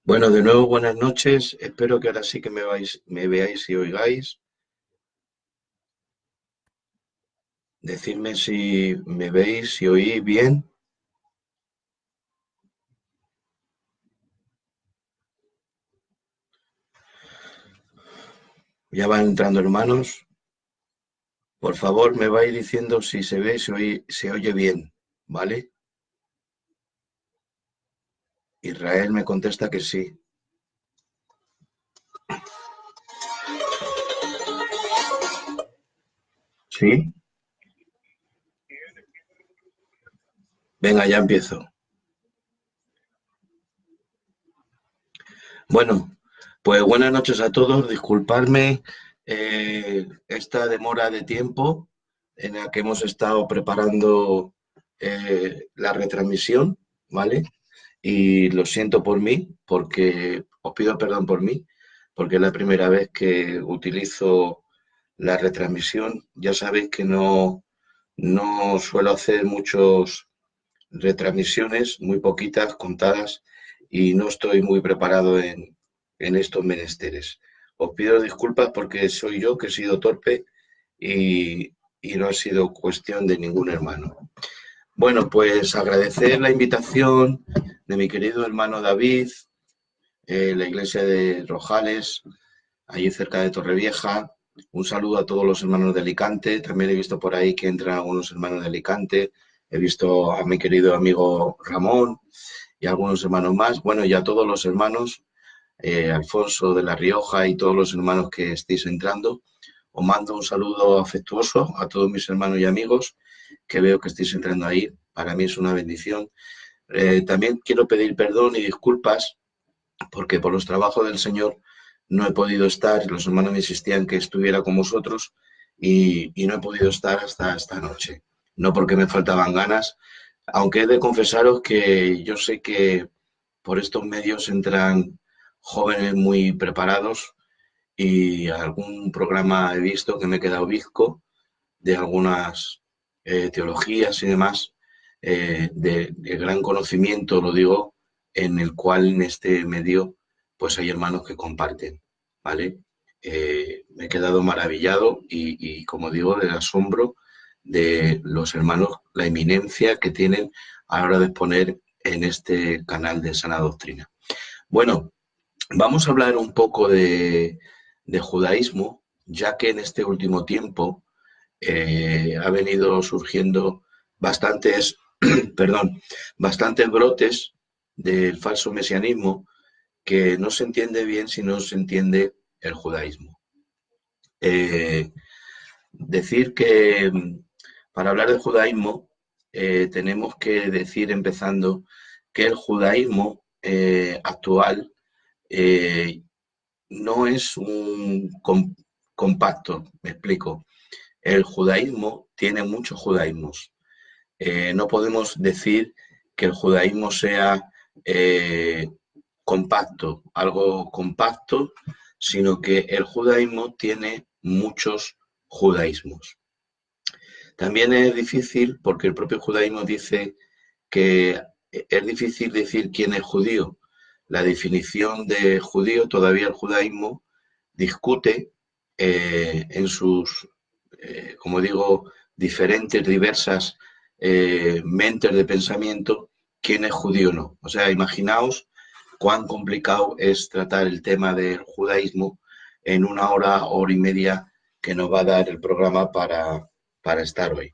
Bueno, de nuevo buenas noches. Espero que ahora sí que me veáis y oigáis. Decidme si me veis y oís bien. Ya van entrando hermanos. Por favor, me vais diciendo si se ve, se oye bien, ¿vale? Israel me contesta que sí. ¿Sí? Venga, ya empiezo. Bueno, pues buenas noches a todos. Disculpadme esta demora de tiempo en la que hemos estado preparando la retransmisión, ¿vale? Y lo siento por mí, porque os pido perdón por mí, porque es la primera vez que utilizo la retransmisión. Ya sabéis que no suelo hacer muchos retransmisiones, muy poquitas, contadas, y no estoy muy preparado en estos menesteres. Os pido disculpas porque soy yo que he sido torpe y no ha sido cuestión de ningún hermano. Bueno, pues agradecer la invitación de mi querido hermano David, la iglesia de Rojales, allí cerca de Torrevieja. Un saludo a todos los hermanos de Alicante. También he visto por ahí que entran algunos hermanos de Alicante. He visto a mi querido amigo Ramón y algunos hermanos más. Bueno, y a todos los hermanos, Alfonso de La Rioja y todos los hermanos que estéis entrando. Os mando un saludo afectuoso a todos mis hermanos y amigos que veo que estáis entrando ahí. Para mí es una bendición. También quiero pedir perdón y disculpas porque por los trabajos del Señor no he podido estar. Los hermanos me insistían que estuviera con vosotros y no he podido estar hasta esta noche. No porque me faltaban ganas, aunque he de confesaros que yo sé que por estos medios entran jóvenes muy preparados y algún programa he visto que me he quedado bizco de algunas teologías y demás, de gran conocimiento, lo digo, en el cual en este medio pues hay hermanos que comparten, ¿vale? Me he quedado maravillado y, como digo, del asombro de los hermanos, la eminencia que tienen a la hora de exponer en este canal de Sana Doctrina. Bueno, vamos a hablar un poco de judaísmo, ya que en este último tiempo ha venido surgiendo bastantes, perdón, bastantes brotes del falso mesianismo que no se entiende bien si no se entiende el judaísmo. Eh, Decir que para hablar del judaísmo tenemos que decir, empezando, que el judaísmo actual no es un compacto, me explico. El judaísmo tiene muchos judaísmos. No podemos decir que el judaísmo sea eh, compacto, algo compacto, sino que el judaísmo tiene muchos judaísmos. También es difícil, porque el propio judaísmo dice que es difícil decir quién es judío. La definición de judío, todavía el judaísmo discute en sus, como digo, diferentes, diversas mentes de pensamiento, quién es judío o no. O sea, imaginaos cuán complicado es tratar el tema del judaísmo en una hora, hora y media que nos va a dar el programa para estar hoy.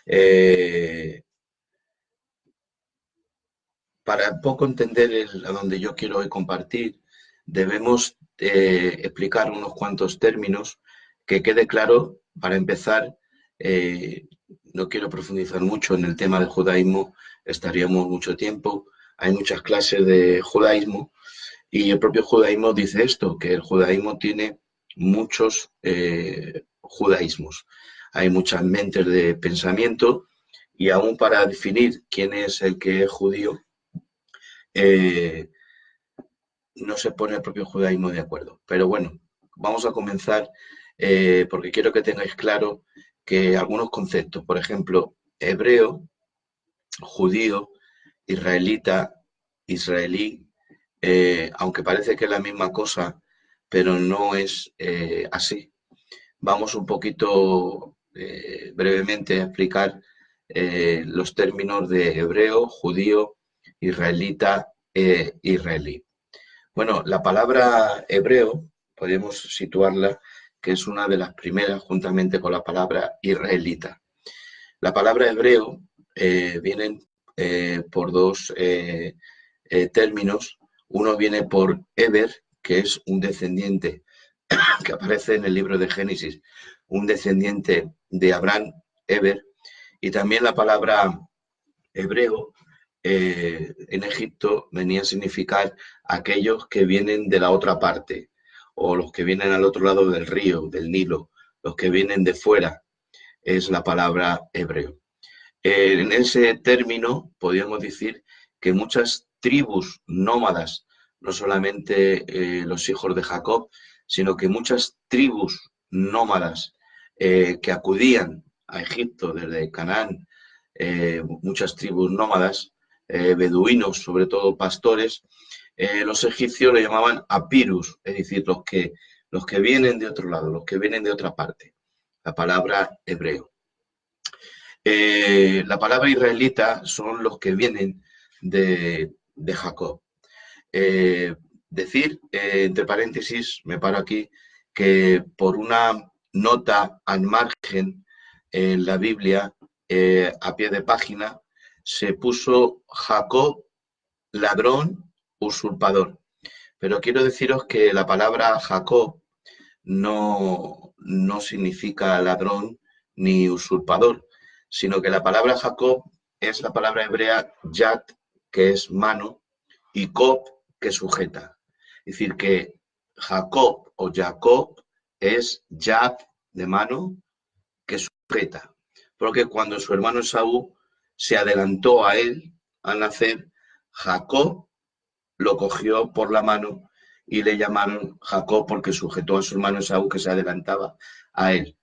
Eh, para un poco entender a donde yo quiero hoy compartir, debemos explicar unos cuantos términos que quede claro. Para empezar, no quiero profundizar mucho en el tema del judaísmo, estaríamos mucho tiempo. Hay muchas clases de judaísmo y el propio judaísmo dice esto, que el judaísmo tiene muchos judaísmos. Hay muchas mentes de pensamiento y aún para definir quién es el que es judío, eh, no se pone el propio judaísmo de acuerdo. Pero bueno, vamos a comenzar porque quiero que tengáis claro que algunos conceptos, por ejemplo, hebreo, judío, israelita, israelí, aunque parece que es la misma cosa, pero no es así. Vamos un poquito brevemente a explicar los términos de hebreo, judío, israelita e israelí. Bueno, la palabra hebreo, podemos situarla, que es una de las primeras, juntamente con la palabra israelita. La palabra hebreo viene por dos términos. Uno viene por Eber, que es un descendiente que aparece en el libro de Génesis, un descendiente de Abraham, Eber, y también la palabra hebreo en Egipto venía a significar aquellos que vienen de la otra parte, o los que vienen al otro lado del río, del Nilo, los que vienen de fuera, es la palabra hebreo. En ese término podríamos decir que muchas tribus nómadas, no solamente los hijos de Jacob, sino que muchas tribus nómadas que acudían a Egipto desde Canaán, muchas tribus nómadas, beduinos, sobre todo pastores, los egipcios lo llamaban apirus, es decir, los que vienen de otro lado, los que vienen de otra parte, la palabra hebreo. La palabra israelita son los que vienen de Jacob. Decir, entre paréntesis, me paro aquí, que por una nota al margen en la Biblia, a pie de página, se puso Jacob, ladrón, usurpador. Pero quiero deciros que la palabra Jacob no significa ladrón ni usurpador, sino que la palabra Jacob es la palabra hebrea yad, que es mano, y Cob, que sujeta. Es decir, que Jacob o Jacob es yad, de mano, que sujeta. Porque cuando su hermano Esaú se adelantó a él al nacer, Jacob lo cogió por la mano y le llamaron Jacob porque sujetó a su hermano Esaú que se adelantaba a él.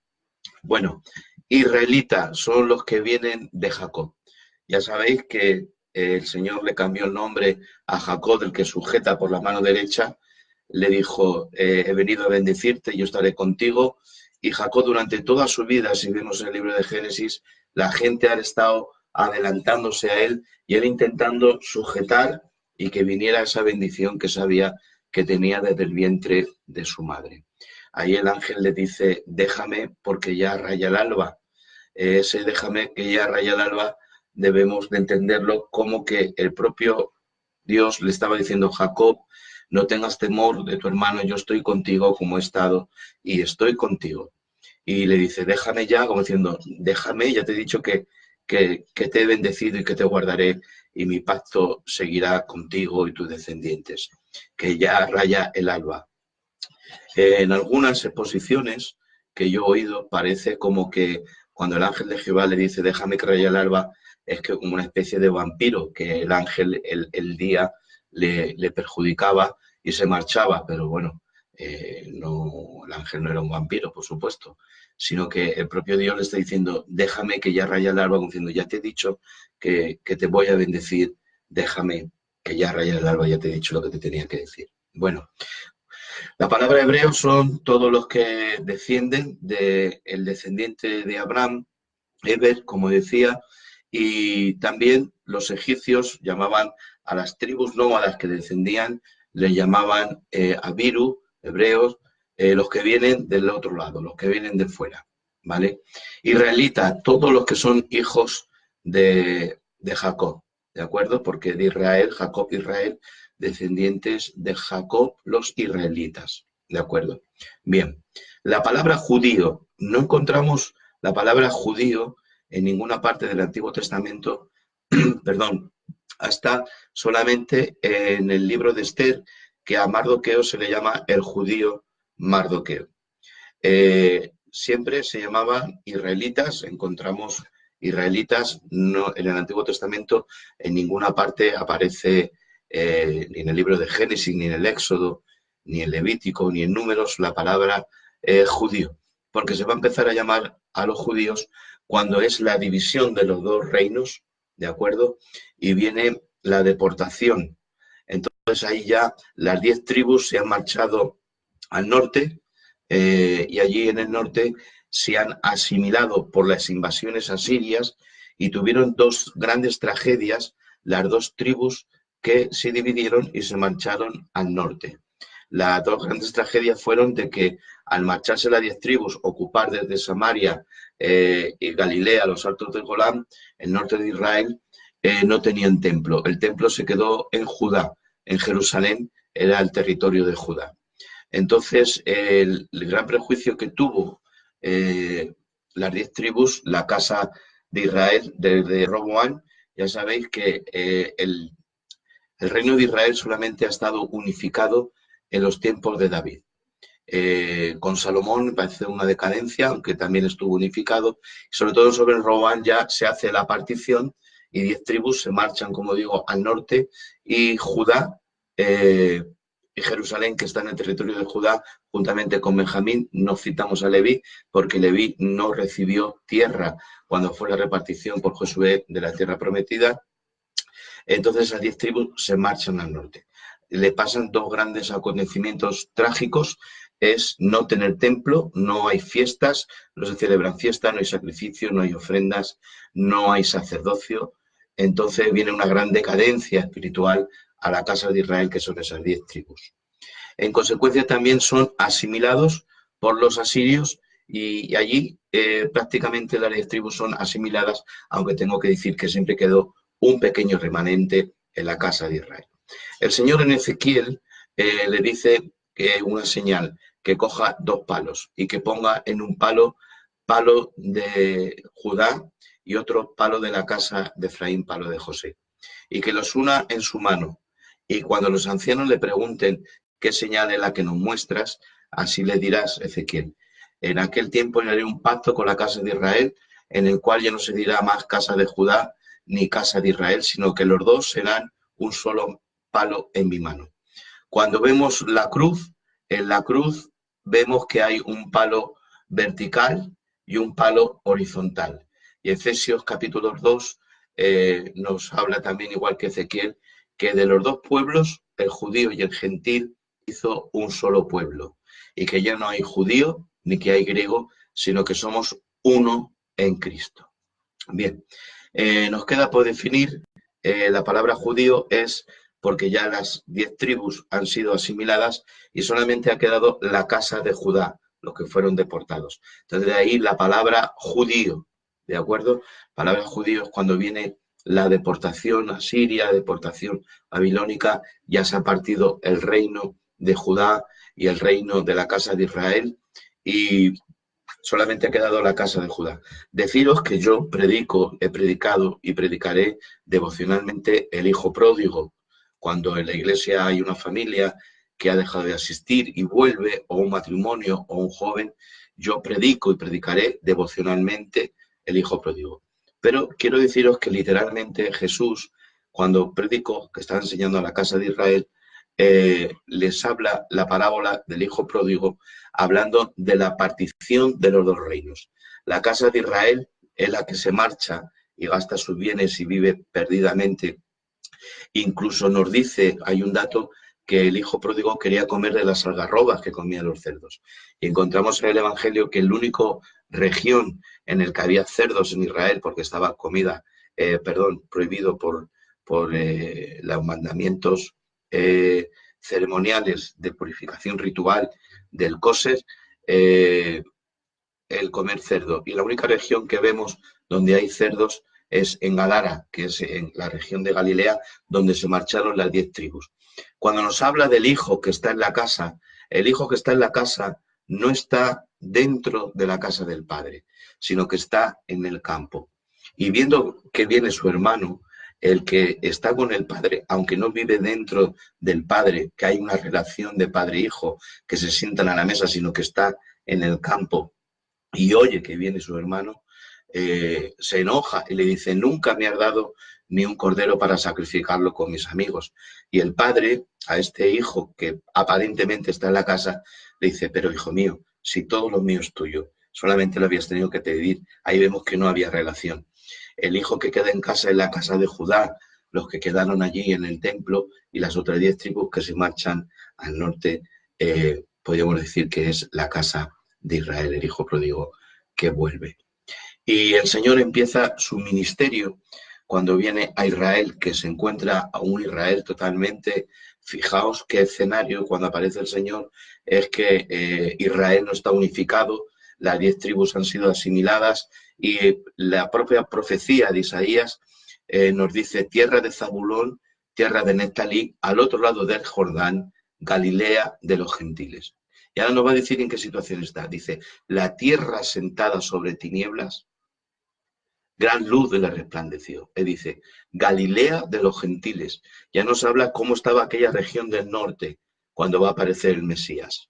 Bueno, israelitas son los que vienen de Jacob. Ya sabéis que el Señor le cambió el nombre a Jacob, el que sujeta por la mano derecha. Le dijo, he venido a bendecirte, yo estaré contigo. Y Jacob durante toda su vida, si vemos en el libro de Génesis, la gente ha estado adelantándose a él y él intentando sujetar y que viniera esa bendición que sabía que tenía desde el vientre de su madre. Ahí el ángel le dice, déjame porque ya raya el alba. Ese déjame que ya raya el alba debemos de entenderlo como que el propio Dios le estaba diciendo, Jacob, no tengas temor de tu hermano, yo estoy contigo como he estado y estoy contigo. Y le dice, déjame ya, como diciendo, déjame, ya te he dicho que te he bendecido y que te guardaré y mi pacto seguirá contigo y tus descendientes, que ya raya el alba. En algunas exposiciones que yo he oído parece como que cuando el ángel de Jehová le dice déjame que raye el alba, es que como una especie de vampiro, que el ángel el día le perjudicaba y se marchaba, pero bueno, no, el ángel no era un vampiro, por supuesto, sino que el propio Dios le está diciendo déjame que ya raya el alba, diciendo ya te he dicho que te voy a bendecir, déjame que ya raya el alba, ya te he dicho lo que te tenía que decir. Bueno, la palabra hebreo son todos los que descienden del descendiente de Abraham, Eber, como decía, y también los egipcios llamaban a las tribus nómadas que descendían, les llamaban Abiru, hebreos, los que vienen del otro lado, los que vienen de fuera, ¿vale? Israelita, todos los que son hijos de Jacob, ¿de acuerdo? Porque de Israel, Jacob, Israel, descendientes de Jacob, los israelitas, ¿de acuerdo? Bien, la palabra judío, no encontramos la palabra judío en ninguna parte del Antiguo Testamento, perdón, hasta solamente en el libro de Esther, que a Mardoqueo se le llama el judío Mardoqueo. Siempre se llamaban israelitas, encontramos israelitas, no, en el Antiguo Testamento en ninguna parte aparece ni en el libro de Génesis, ni en el Éxodo, ni en Levítico, ni en Números la palabra judío, porque se va a empezar a llamar a los judíos cuando es la división de los dos reinos, ¿de acuerdo? Y viene la deportación. Entonces, Entonces ahí ya las 10 tribus se han marchado al norte y allí en el norte se han asimilado por las invasiones asirias y tuvieron dos grandes tragedias, las dos tribus que se dividieron y se marcharon al norte. Las dos grandes tragedias fueron de que al marcharse las 10 tribus, ocupar desde Samaria y Galilea, los altos de Golán, el norte de Israel, no tenían templo. El templo se quedó en Judá, en Jerusalén, era el territorio de Judá. Entonces, el gran prejuicio que tuvo las 10 tribus, la casa de Israel, desde Roboán, ya sabéis que el reino de Israel solamente ha estado unificado en los tiempos de David. Con Salomón parece una decadencia, aunque también estuvo unificado. Sobre todo sobre Roboán ya se hace la partición y 10 tribus se marchan, como digo, al norte y Judá y Jerusalén, que está en el territorio de Judá, juntamente con Benjamín. No citamos a Leví porque Leví no recibió tierra cuando fue la repartición por Josué de la tierra prometida. Entonces las 10 tribus se marchan al norte. Le pasan dos grandes acontecimientos trágicos, es no tener templo, no hay fiestas, no se celebran fiestas, no hay sacrificio, no hay ofrendas, no hay sacerdocio. Entonces viene una gran decadencia espiritual a la casa de Israel, que son esas 10 tribus. En consecuencia también son asimilados por los asirios y allí prácticamente las 10 tribus son asimiladas, aunque tengo que decir que siempre quedó un pequeño remanente en la casa de Israel. El Señor en Ezequiel le dice que una señal, que coja 2 palos y que ponga en un palo de Judá y otro palo de la casa de Efraín, palo de José, y que los una en su mano. Y cuando los ancianos le pregunten qué señal es la que nos muestras, así le dirás, Ezequiel: en aquel tiempo haré un pacto con la casa de Israel, en el cual ya no se dirá más casa de Judá ni casa de Israel, sino que los dos serán un solo palo en mi mano. Cuando vemos la cruz, en la cruz vemos que hay un palo vertical y un palo horizontal. Y Efesios capítulo 2 nos habla también, igual que Ezequiel, que de los dos pueblos, el judío y el gentil, hizo un solo pueblo. Y que ya no hay judío ni que hay griego, sino que somos uno en Cristo. Bien, nos queda por definir, la palabra judío es porque ya las 10 tribus han sido asimiladas y solamente ha quedado la casa de Judá, los que fueron deportados. Entonces de ahí la palabra judío, ¿de acuerdo? La palabra judío es cuando viene la deportación a Siria, deportación babilónica, ya se ha partido el reino de Judá y el reino de la casa de Israel y solamente ha quedado la casa de Judá. Deciros que yo predico, he predicado y predicaré devocionalmente el hijo pródigo. Cuando en la iglesia hay una familia que ha dejado de asistir y vuelve, o un matrimonio o un joven, yo predico y predicaré devocionalmente el hijo pródigo. Pero quiero deciros que literalmente Jesús, cuando predicó, que estaba enseñando a la casa de Israel, les habla la parábola del hijo pródigo, hablando de la partición de los dos reinos. La casa de Israel es la que se marcha y gasta sus bienes y vive perdidamente. Incluso nos dice, hay un dato, que el hijo pródigo quería comer de las algarrobas que comían los cerdos. Y encontramos en el Evangelio que el único región en el que había cerdos en Israel, porque estaba prohibido por los mandamientos ceremoniales de purificación ritual del kosher, el comer cerdo. Y la única región que vemos donde hay cerdos es en Gadara, que es en la región de Galilea, donde se marcharon las 10 tribus. Cuando nos habla del hijo que está en la casa, el hijo que está en la casa no está dentro de la casa del padre, sino que está en el campo. Y viendo que viene su hermano, el que está con el padre, aunque no vive dentro del padre, que hay una relación de padre-hijo, que se sientan a la mesa, sino que está en el campo y oye que viene su hermano, se enoja y le dice: nunca me has dado ni un cordero para sacrificarlo con mis amigos. Y el padre, a este hijo que aparentemente está en la casa, le dice: pero hijo mío, si todo lo mío es tuyo, solamente lo habías tenido que pedir. Ahí vemos que no había relación. El hijo que queda en casa es la casa de Judá, los que quedaron allí en el templo y las otras 10 tribus que se marchan al norte, podríamos decir que es la casa de Israel, el hijo pródigo que vuelve. Y el Señor empieza su ministerio cuando viene a Israel, que se encuentra a un Israel totalmente. Fijaos qué escenario cuando aparece el Señor es que Israel no está unificado, las 10 tribus han sido asimiladas y la propia profecía de Isaías nos dice tierra de Zabulón, tierra de Neftalí, al otro lado del Jordán, Galilea de los gentiles. Y ahora nos va a decir en qué situación está. Dice, la tierra sentada sobre tinieblas, gran luz le resplandeció. Él dice, Galilea de los gentiles. Ya nos habla cómo estaba aquella región del norte cuando va a aparecer el Mesías.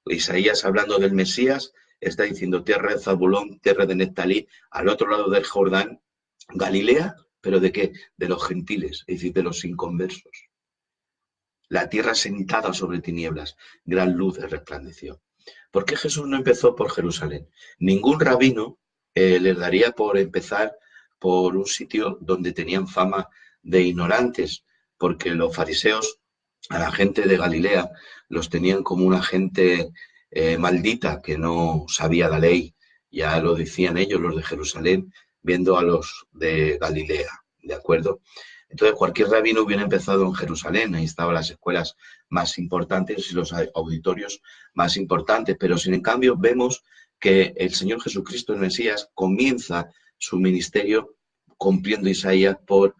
Isaías, hablando del Mesías, está diciendo tierra de Zabulón, tierra de Neftalí, al otro lado del Jordán, Galilea, ¿pero de qué? De los gentiles, es decir, de los inconversos. La tierra sentada sobre tinieblas, gran luz resplandeció. ¿Por qué Jesús no empezó por Jerusalén? Ningún rabino les daría por empezar por un sitio donde tenían fama de ignorantes, porque los fariseos a la gente de Galilea los tenían como una gente maldita que no sabía la ley. Ya lo decían ellos, los de Jerusalén, viendo a los de Galilea, ¿de acuerdo? Entonces cualquier rabino hubiera empezado en Jerusalén, ahí estaban las escuelas más importantes y los auditorios más importantes, pero sin en cambio vemos que el Señor Jesucristo, el Mesías, comienza su ministerio cumpliendo Isaías por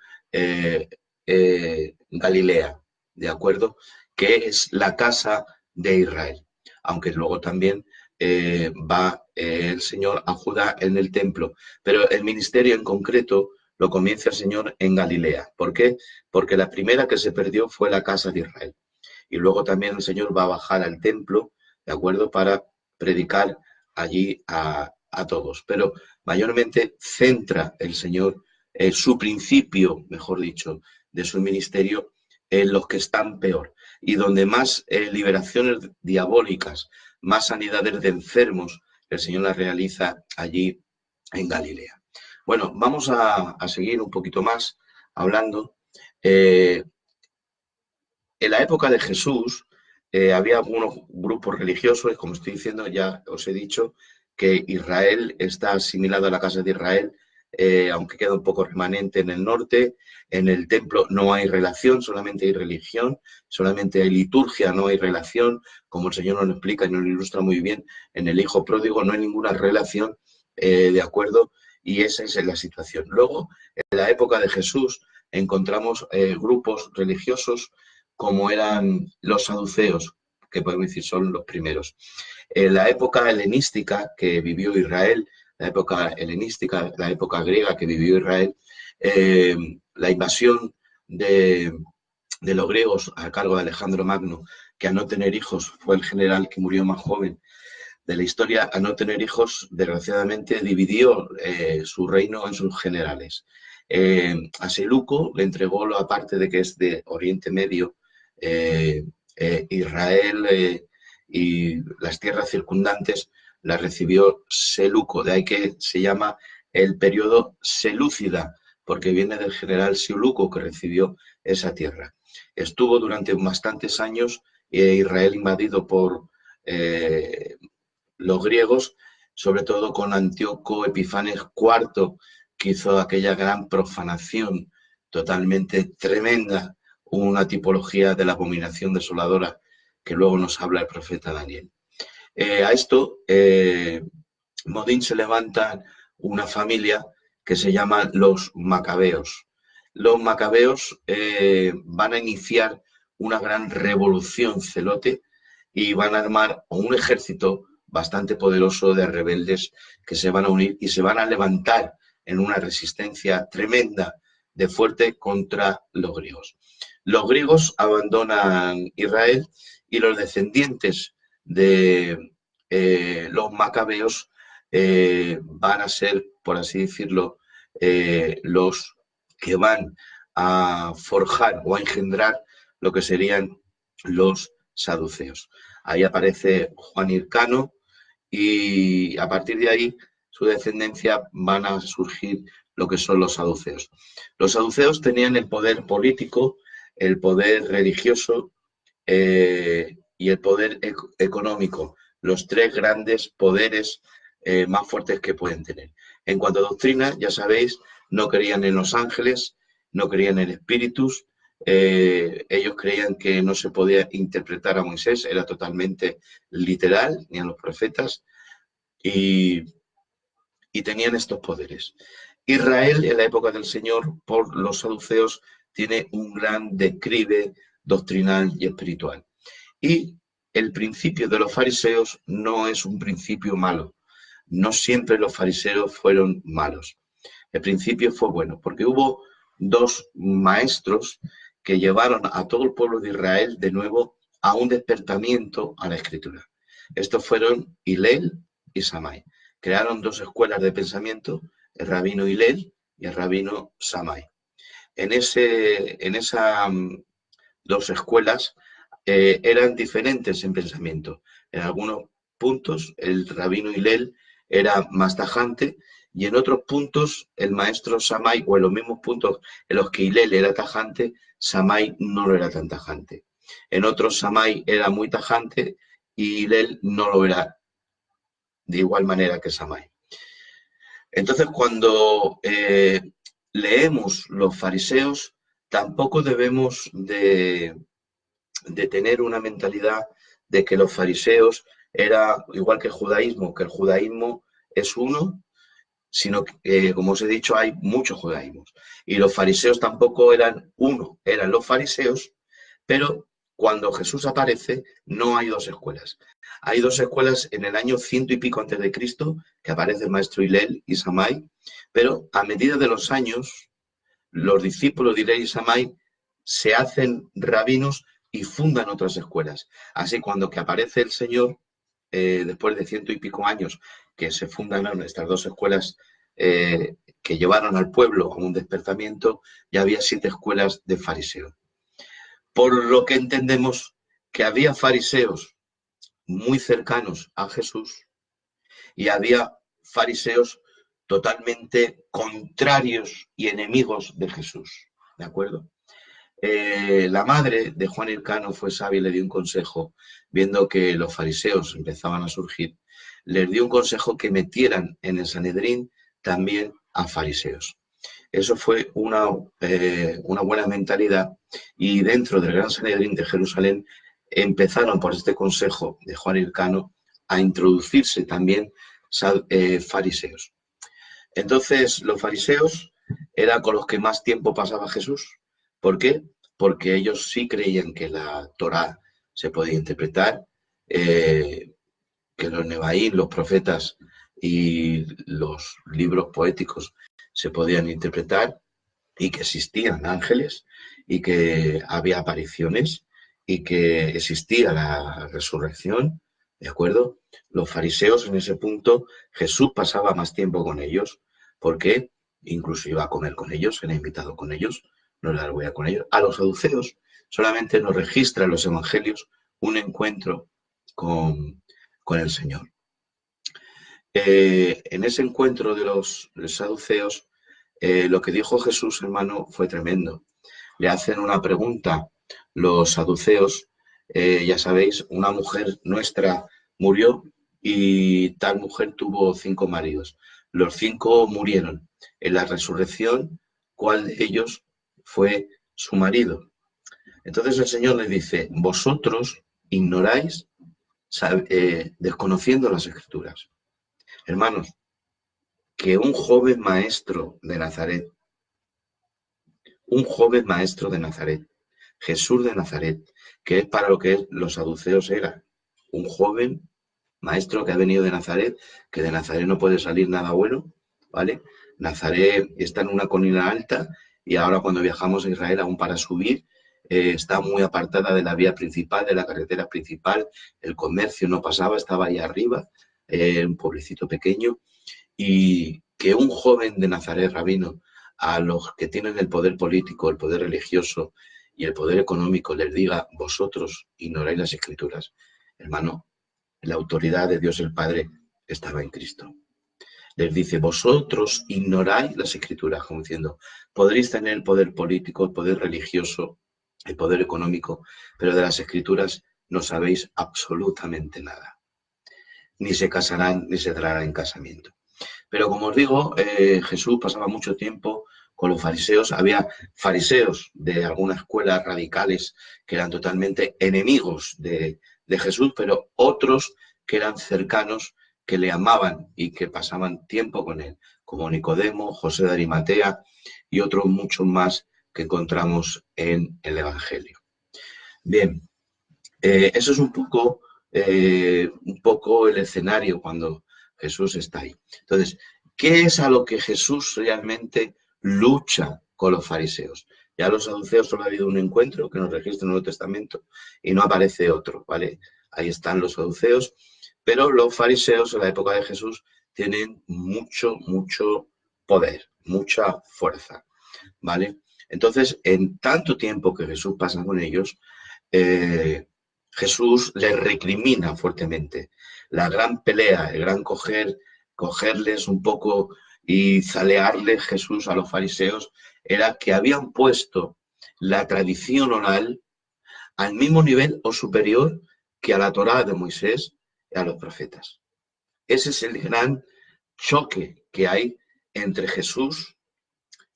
Galilea, ¿de acuerdo? Que es la casa de Israel, aunque luego también va el Señor a Judá en el templo, pero el ministerio en concreto lo comienza el Señor en Galilea. ¿Por qué? Porque la primera que se perdió fue la casa de Israel. Y luego también el Señor va a bajar al templo, ¿de acuerdo? Para predicar allí a todos. Pero mayormente centra el Señor su principio, mejor dicho, de su ministerio en los que están peor. Y donde más liberaciones diabólicas, más sanidades de enfermos, el Señor las realiza allí en Galilea. Bueno, vamos a seguir un poquito más hablando. En la época de Jesús había algunos grupos religiosos, como estoy diciendo, ya os he dicho, que Israel está asimilado a la casa de Israel, aunque queda un poco remanente en el norte. En el templo no hay relación, solamente hay religión, solamente hay liturgia, no hay relación. Como el Señor nos lo explica y nos lo ilustra muy bien, en el Hijo Pródigo no hay ninguna relación, ¿de acuerdo? Y esa es la situación. Luego, en la época de Jesús, encontramos grupos religiosos como eran los saduceos, que podemos decir son los primeros. En la época helenística que vivió Israel, la época helenística, la época griega que vivió Israel, la invasión de los griegos a cargo de Alejandro Magno, que al no tener hijos fue el general que murió más joven de la historia, al no tener hijos, desgraciadamente dividió su reino en sus generales. A Seleuco le entregó, aparte de que es de Oriente Medio, Israel y las tierras circundantes, las recibió Seleuco, de ahí que se llama el periodo selúcida, porque viene del general Seleuco que recibió esa tierra. Estuvo durante bastantes años Israel invadido por los griegos, sobre todo con Antíoco Epifanes IV, que hizo aquella gran profanación totalmente tremenda, una tipología de la abominación desoladora que luego nos habla el profeta Daniel. A esto, Modín se levanta una familia que se llama los Macabeos. Los Macabeos van a iniciar una gran revolución celote y van a armar un ejército bastante poderoso de rebeldes que se van a unir y se van a levantar en una resistencia tremenda de fuerte contra los griegos. Los griegos abandonan Israel y los descendientes de los macabeos van a ser, por así decirlo, los que van a forjar o a engendrar lo que serían los saduceos. Ahí aparece Juan Hircano y a partir de ahí su descendencia van a surgir lo que son los saduceos. Los saduceos tenían el poder político, el poder religioso y el poder económico, los tres grandes poderes más fuertes que pueden tener. En cuanto a doctrina, ya sabéis, no creían en los ángeles, no creían en espíritus, ellos creían que no se podía interpretar a Moisés, era totalmente literal, ni a los profetas, y tenían estos poderes. Israel, en la época del Señor, por los saduceos, tiene un gran declive doctrinal y espiritual. Y el principio de los fariseos no es un principio malo. No siempre los fariseos fueron malos. El principio fue bueno, porque hubo dos maestros que llevaron a todo el pueblo de Israel de nuevo a un despertamiento a la Escritura. Estos fueron Hillel y Shammai. Crearon dos escuelas de pensamiento, el rabino Hillel y el rabino Shammai. En esas dos escuelas eran diferentes en pensamiento. En algunos puntos el rabino Hillel era más tajante y en otros puntos el maestro Shammai, o en los mismos puntos en los que Hillel era tajante, Shammai no lo era tan tajante. En otros Shammai era muy tajante y Hillel no lo era de igual manera que Shammai. Entonces, cuando leemos los fariseos, tampoco debemos de tener una mentalidad de que los fariseos era igual que el judaísmo es uno, sino que, como os he dicho, hay muchos judaísmos. Y los fariseos tampoco eran uno, eran los fariseos, pero cuando Jesús aparece, no hay dos escuelas. Hay dos escuelas en el año 100 y pico antes de Cristo, que aparece el maestro Hillel y Shammai, pero a medida de los años, los discípulos de Hillel y Shammai se hacen rabinos y fundan otras escuelas. Así, cuando que aparece el Señor, después de 100 y pico años, que se fundan estas dos escuelas que llevaron al pueblo a un despertamiento, ya había 7 escuelas de fariseos. Por lo que entendemos que había fariseos muy cercanos a Jesús y había fariseos totalmente contrarios y enemigos de Jesús. ¿De acuerdo? La madre de Juan Elcano fue sabia y le dio un consejo, viendo que los fariseos empezaban a surgir, les dio un consejo que metieran en el Sanedrín también a fariseos. Eso fue una buena mentalidad y dentro del Gran Sanedrín de Jerusalén empezaron por este consejo de Juan Elcano a introducirse también fariseos. Entonces los fariseos eran con los que más tiempo pasaba Jesús. ¿Por qué? Porque ellos sí creían que la Torá se podía interpretar, que los Nebaín, los profetas y los libros poéticos se podían interpretar y que existían ángeles y que había apariciones y que existía la resurrección, ¿de acuerdo? Los fariseos en ese punto, Jesús pasaba más tiempo con ellos, porque incluso iba a comer con ellos, era invitado con ellos, no era voy a con ellos. A los saduceos solamente nos registran los evangelios un encuentro con el Señor. En ese encuentro de los saduceos, lo que dijo Jesús, hermano, fue tremendo. Le hacen una pregunta los saduceos, ya sabéis, una mujer nuestra murió y tal mujer tuvo 5 maridos. Los 5 murieron. En la resurrección, ¿cuál de ellos fue su marido? Entonces el Señor les dice, vosotros ignoráis, desconociendo las Escrituras. Hermanos, que un joven maestro de Nazaret, Jesús de Nazaret, que es para lo que los saduceos eran, un joven maestro que ha venido de Nazaret, que de Nazaret no puede salir nada bueno, ¿vale? Nazaret está en una colina alta y ahora cuando viajamos a Israel, aún para subir, está muy apartada de la vía principal, de la carretera principal, el comercio no pasaba, estaba ahí arriba, un pueblecito pequeño, y que un joven de Nazaret, rabino, a los que tienen el poder político, el poder religioso y el poder económico les diga, vosotros ignoráis las Escrituras. Hermano, la autoridad de Dios el Padre estaba en Cristo. les dice, vosotros ignoráis las Escrituras, como diciendo, podréis tener el poder político, el poder religioso, el poder económico, pero de las Escrituras no sabéis absolutamente nada. Ni se casarán, ni se darán en casamiento. Pero como os digo, Jesús pasaba mucho tiempo con los fariseos. Había fariseos de algunas escuelas radicales que eran totalmente enemigos de Jesús, pero otros que eran cercanos, que le amaban y que pasaban tiempo con él, como Nicodemo, José de Arimatea y otros muchos más que encontramos en el Evangelio. Bien, eso es un poco el escenario cuando Jesús está ahí. Entonces, ¿qué es a lo que Jesús realmente lucha con los fariseos? Ya los saduceos solo ha habido un encuentro que nos registra en el Nuevo Testamento y no aparece otro, ¿vale? Ahí están los saduceos, pero los fariseos en la época de Jesús tienen mucho poder, mucha fuerza, ¿vale? Entonces, en tanto tiempo que Jesús pasa con ellos, Jesús les recrimina fuertemente. La gran pelea, el gran cogerles un poco y zalearles Jesús a los fariseos, era que habían puesto la tradición oral al mismo nivel o superior que a la Torá de Moisés y a los profetas. Ese es el gran choque que hay entre Jesús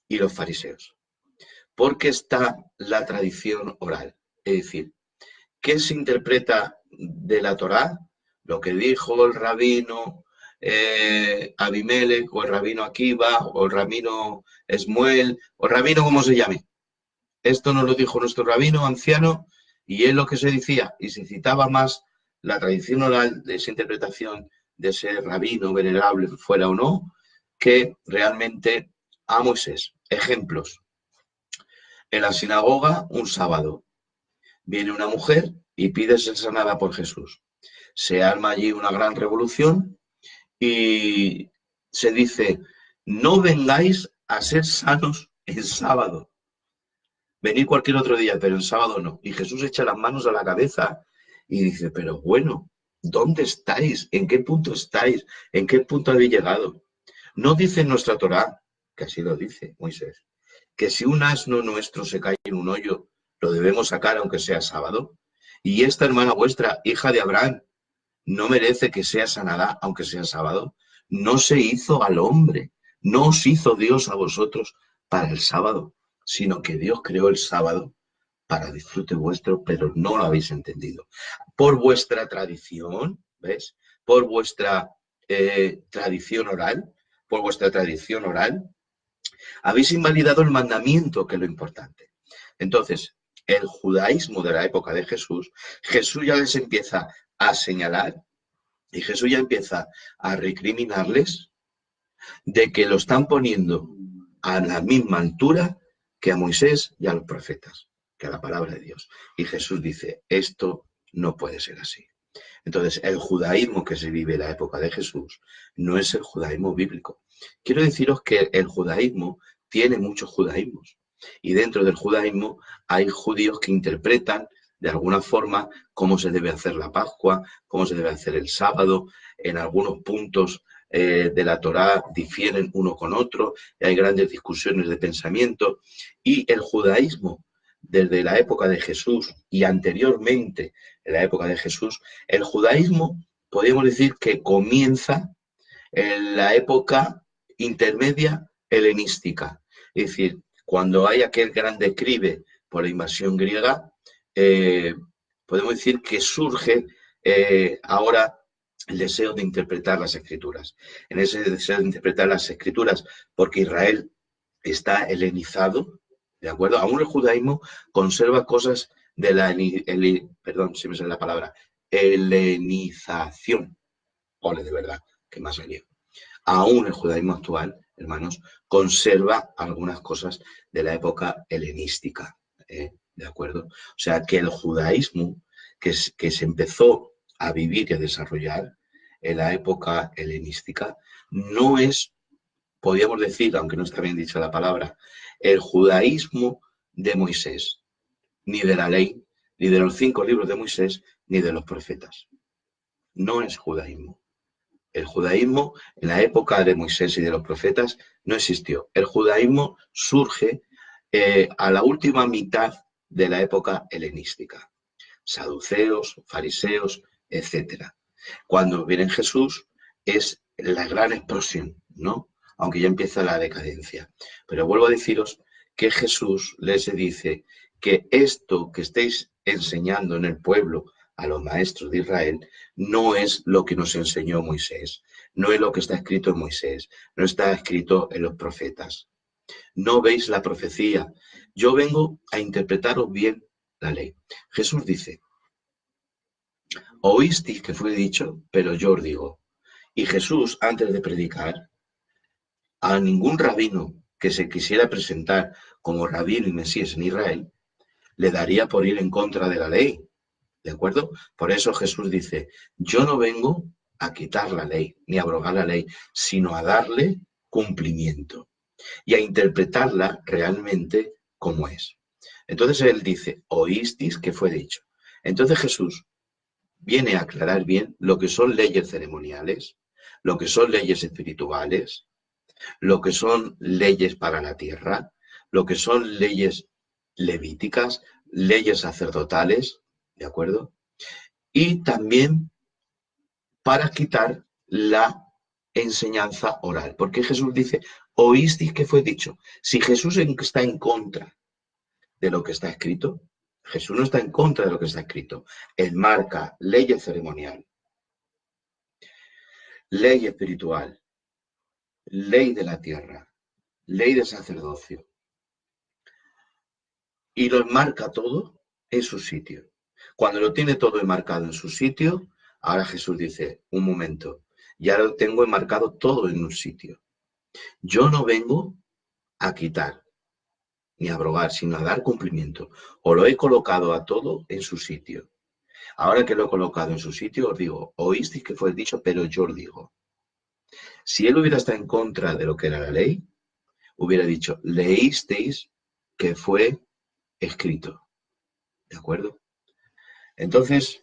y los fariseos. Porque está la tradición oral. Es decir, ¿qué se interpreta de la Torá? Lo que dijo el rabino Abimelech, o el rabino Akiva, o el rabino Esmuel, o el rabino como se llame. Esto nos lo dijo nuestro rabino anciano y es lo que se decía. Y se citaba más la tradición oral de esa interpretación de ese rabino venerable, fuera o no, que realmente a Moisés. Ejemplos. En la sinagoga, un sábado, viene una mujer y pide ser sanada por Jesús. Se arma allí una gran revolución y se dice, no vengáis a ser sanos en sábado. Venid cualquier otro día, pero en sábado no. Y Jesús echa las manos a la cabeza y dice, pero bueno, ¿dónde estáis? ¿En qué punto estáis? ¿En qué punto habéis llegado? No dice en nuestra Torá, que así lo dice Moisés, que si un asno nuestro se cae en un hoyo, lo debemos sacar aunque sea sábado. Y esta hermana vuestra, hija de Abraham, no merece que sea sanada aunque sea sábado. No se hizo al hombre, no os hizo Dios a vosotros para el sábado, sino que Dios creó el sábado para disfrute vuestro, pero no lo habéis entendido. Por vuestra tradición, ¿ves? Por vuestra tradición oral, habéis invalidado el mandamiento, que es lo importante. Entonces, el judaísmo de la época de Jesús, Jesús ya les empieza a señalar y Jesús ya empieza a recriminarles de que lo están poniendo a la misma altura que a Moisés y a los profetas, que a la palabra de Dios. Y Jesús dice, esto no puede ser así. Entonces, el judaísmo que se vive en la época de Jesús no es el judaísmo bíblico. Quiero deciros que el judaísmo tiene muchos judaísmos. Y dentro del judaísmo hay judíos que interpretan de alguna forma cómo se debe hacer la Pascua, cómo se debe hacer el sábado. En algunos puntos de la Torá difieren uno con otro, y hay grandes discusiones de pensamiento. Y el judaísmo, desde la época de Jesús y anteriormente en la época de Jesús, el judaísmo podríamos decir que comienza en la época intermedia helenística. Es decir, cuando hay aquel gran declive por la invasión griega, podemos decir que surge ahora el deseo de interpretar las escrituras. En ese deseo de interpretar las escrituras, porque Israel está helenizado, ¿de acuerdo? Aún el judaísmo conserva cosas de la, perdón, si me sale la palabra, helenización. Ole, de verdad, que más salió. Aún el judaísmo actual, hermanos, conserva algunas cosas de la época helenística, ¿de acuerdo? O sea, que el judaísmo que se empezó a vivir y a desarrollar en la época helenística no es, podríamos decir, aunque no está bien dicha la palabra, el judaísmo de Moisés, ni de la ley, ni de los 5 libros de Moisés, ni de los profetas. No es judaísmo. El judaísmo en la época de Moisés y de los profetas no existió. El judaísmo surge a la última mitad de la época helenística. Saduceos, fariseos, etcétera. Cuando viene Jesús es la gran explosión, ¿no? Aunque ya empieza la decadencia. Pero vuelvo a deciros que Jesús les dice que esto que estáis enseñando en el pueblo a los maestros de Israel no es lo que nos enseñó Moisés, no es lo que está escrito en Moisés, no está escrito en los profetas. No veis la profecía. Yo vengo a interpretaros bien la ley. Jesús dice, oísteis que fue dicho, pero yo os digo. Y Jesús, antes de predicar, a ningún rabino que se quisiera presentar como rabino y mesías en Israel, le daría por ir en contra de la ley. ¿De acuerdo? Por eso Jesús dice, yo no vengo a quitar la ley, ni a abrogar la ley, sino a darle cumplimiento y a interpretarla realmente como es. Entonces él dice, oísteis que fue dicho. Entonces Jesús viene a aclarar bien lo que son leyes ceremoniales, lo que son leyes espirituales, lo que son leyes para la tierra, lo que son leyes levíticas, leyes sacerdotales, ¿de acuerdo? Y también para quitar la enseñanza oral, porque Jesús dice, oísteis que fue dicho. Si Jesús está en contra de lo que está escrito, Jesús no está en contra de lo que está escrito. Él marca ley ceremonial, ley espiritual, ley de la tierra, ley de sacerdocio, y los marca todo en su sitio. Cuando lo tiene todo enmarcado en su sitio, ahora Jesús dice, un momento, ya lo tengo enmarcado todo en un sitio. Yo no vengo a quitar ni a abrogar, sino a dar cumplimiento. O lo he colocado a todo en su sitio. Ahora que lo he colocado en su sitio, os digo, oísteis que fue dicho, pero yo os digo. Si él hubiera estado en contra de lo que era la ley, hubiera dicho, leísteis que fue escrito. ¿De acuerdo? Entonces,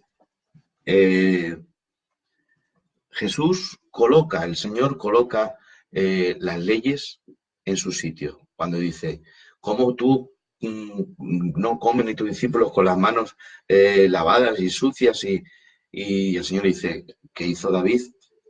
Jesús coloca, el Señor coloca las leyes en su sitio. Cuando dice, ¿cómo tú no comen ni tus discípulos con las manos lavadas y sucias? Y el Señor dice, ¿qué hizo David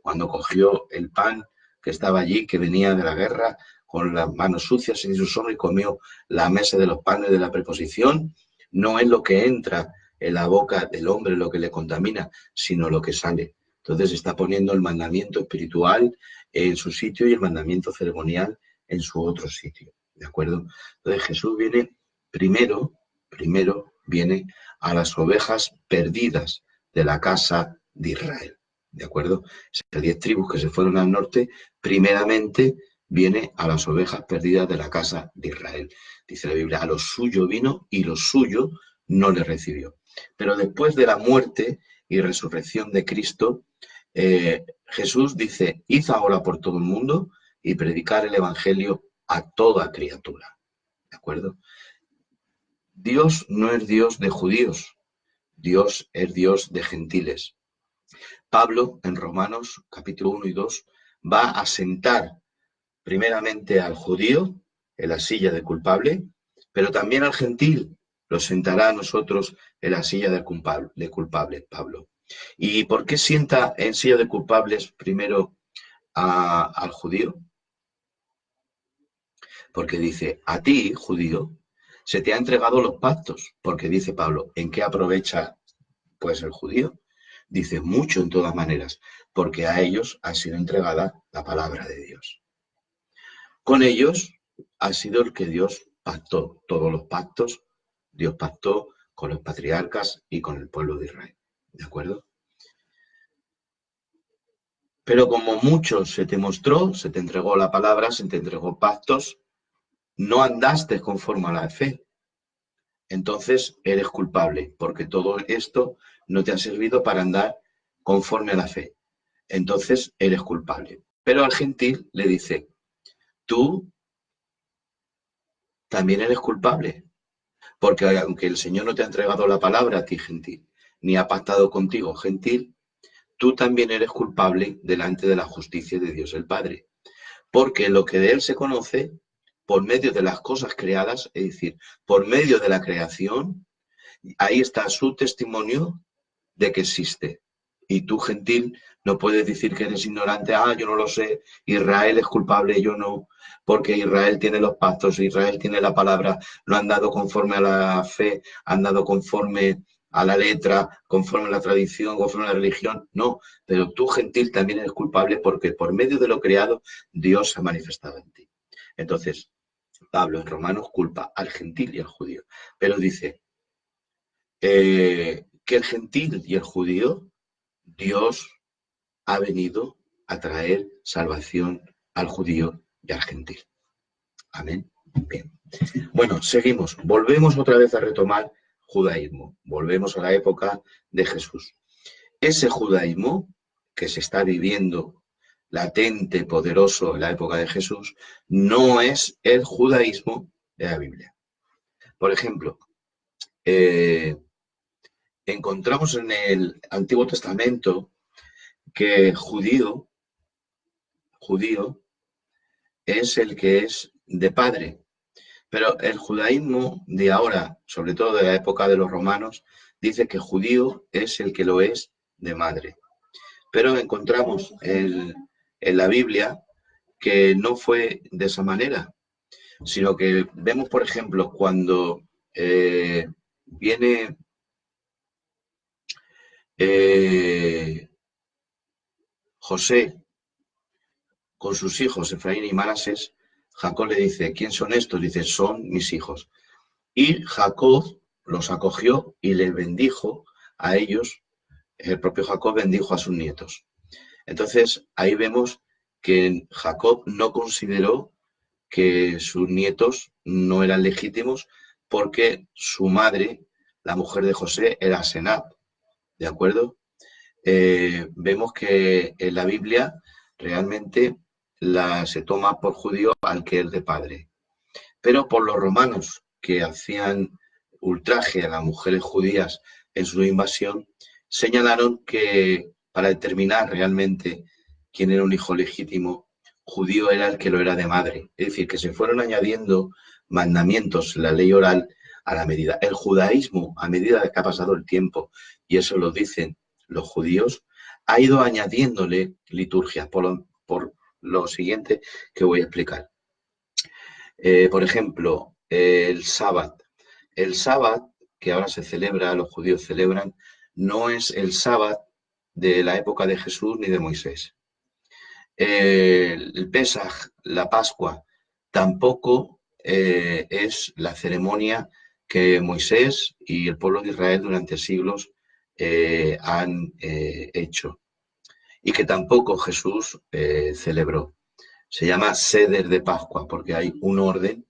cuando cogió el pan que estaba allí, que venía de la guerra, con las manos sucias en sus hombros y comió la mesa de los panes de la preposición? No es lo que entra en la boca del hombre lo que le contamina, sino lo que sale. Entonces está poniendo el mandamiento espiritual en su sitio y el mandamiento ceremonial en su otro sitio. ¿De acuerdo? Entonces Jesús viene primero viene a las ovejas perdidas de la casa de Israel. ¿De acuerdo? Esas 10 tribus que se fueron al norte, primeramente viene a las ovejas perdidas de la casa de Israel. Dice la Biblia, a lo suyo vino y lo suyo no le recibió. Pero después de la muerte y resurrección de Cristo, Jesús dice, id ahora por todo el mundo y predicar el evangelio a toda criatura. ¿De acuerdo? Dios no es Dios de judíos, Dios es Dios de gentiles. Pablo, en Romanos capítulo 1 y 2, va a sentar primeramente al judío en la silla de culpable, pero también al gentil lo sentará a nosotros en la silla de culpable, Pablo. ¿Y por qué sienta en silla de culpables primero al judío? Porque dice, a ti, judío, se te ha entregado los pactos, porque dice Pablo, ¿en qué aprovecha pues el judío? Dice, mucho en todas maneras, porque a ellos ha sido entregada la palabra de Dios. Con ellos ha sido el que Dios pactó, todos los pactos, Dios pactó con los patriarcas y con el pueblo de Israel. ¿De acuerdo? Pero como mucho se te mostró, se te entregó la palabra, se te entregó pactos, no andaste conforme a la fe. Entonces eres culpable, porque todo esto no te ha servido para andar conforme a la fe. Entonces eres culpable. Pero al gentil le dice, tú también eres culpable, porque aunque el Señor no te ha entregado la palabra a ti, gentil, ni ha pactado contigo, gentil, tú también eres culpable delante de la justicia de Dios el Padre. Porque lo que de Él se conoce, por medio de las cosas creadas, es decir, por medio de la creación, ahí está su testimonio de que existe. Y tú, gentil, no puedes decir que eres ignorante, yo no lo sé, Israel es culpable, yo no, porque Israel tiene los pactos, Israel tiene la palabra, lo han dado conforme a la fe, han dado conforme a la letra, conforme a la tradición, conforme a la religión. No, pero tú, gentil, también eres culpable porque por medio de lo creado, Dios se ha manifestado en ti. Entonces, Pablo en Romanos culpa al gentil y al judío, pero dice que el gentil y el judío, Dios ha venido a traer salvación al judío y al gentil. Amén. Bien. Bueno, seguimos. Volvemos otra vez a retomar judaísmo. Volvemos a la época de Jesús. Ese judaísmo que se está viviendo latente, poderoso en la época de Jesús, no es el judaísmo de la Biblia. Por ejemplo, encontramos en el Antiguo Testamento que judío es el que es de padre, pero el judaísmo de ahora, sobre todo de la época de los romanos, dice que judío es el que lo es de madre. Pero encontramos en la Biblia que no fue de esa manera, sino que vemos, por ejemplo, cuando viene José con sus hijos, Efraín y Manasés, Jacob le dice, ¿quién son estos? Dice, son mis hijos. Y Jacob los acogió y les bendijo a ellos. El propio Jacob bendijo a sus nietos. Entonces, ahí vemos que Jacob no consideró que sus nietos no eran legítimos porque su madre, la mujer de José, era Senat. ¿De acuerdo? Vemos que en la Biblia realmente se toma por judío al que es de padre. Pero por los romanos que hacían ultraje a las mujeres judías en su invasión, señalaron que para determinar realmente quién era un hijo legítimo, judío era el que lo era de madre. Es decir, que se fueron añadiendo mandamientos en la ley oral a la medida. El judaísmo, a medida que ha pasado el tiempo, y eso lo dicen los judíos, ha ido añadiéndole liturgias por lo siguiente que voy a explicar. Por ejemplo, el sábado. El sábado que ahora se celebra, los judíos celebran, no es el sábado de la época de Jesús ni de Moisés. El Pesaj, la Pascua, tampoco es la ceremonia que Moisés y el pueblo de Israel durante siglos han hecho y que tampoco Jesús celebró. Se llama Seder de Pascua porque hay un orden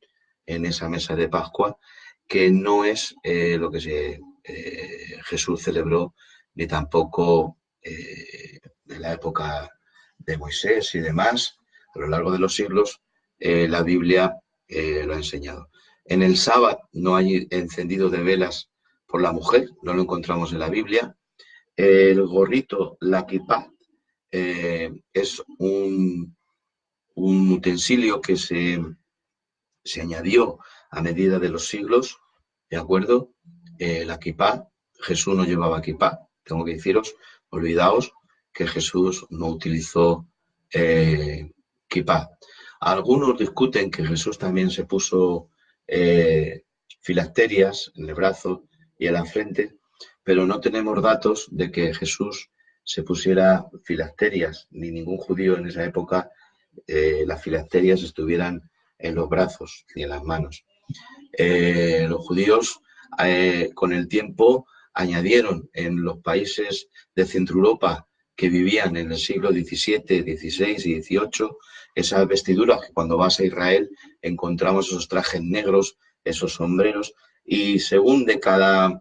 en esa mesa de Pascua que no es lo que Jesús celebró ni tampoco en la época de Moisés y demás. A lo largo de los siglos la Biblia lo ha enseñado. En el sábado no hay encendido de velas por la mujer, no lo encontramos en la Biblia. El gorrito, la kipá, es un utensilio que se añadió a medida de los siglos, ¿de acuerdo? La kipá, Jesús no llevaba kipá. Tengo que deciros, olvidaos que Jesús no utilizó kipá. Algunos discuten que Jesús también se puso filacterias en el brazo y en la frente, pero no tenemos datos de que Jesús se pusiera filacterias, ni ningún judío en esa época las filacterias estuvieran en los brazos ni en las manos. Los judíos con el tiempo añadieron en los países de Centro Europa que vivían en el siglo XVII, XVI y XVIII esas vestiduras que cuando vas a Israel encontramos esos trajes negros, esos sombreros, y según de cada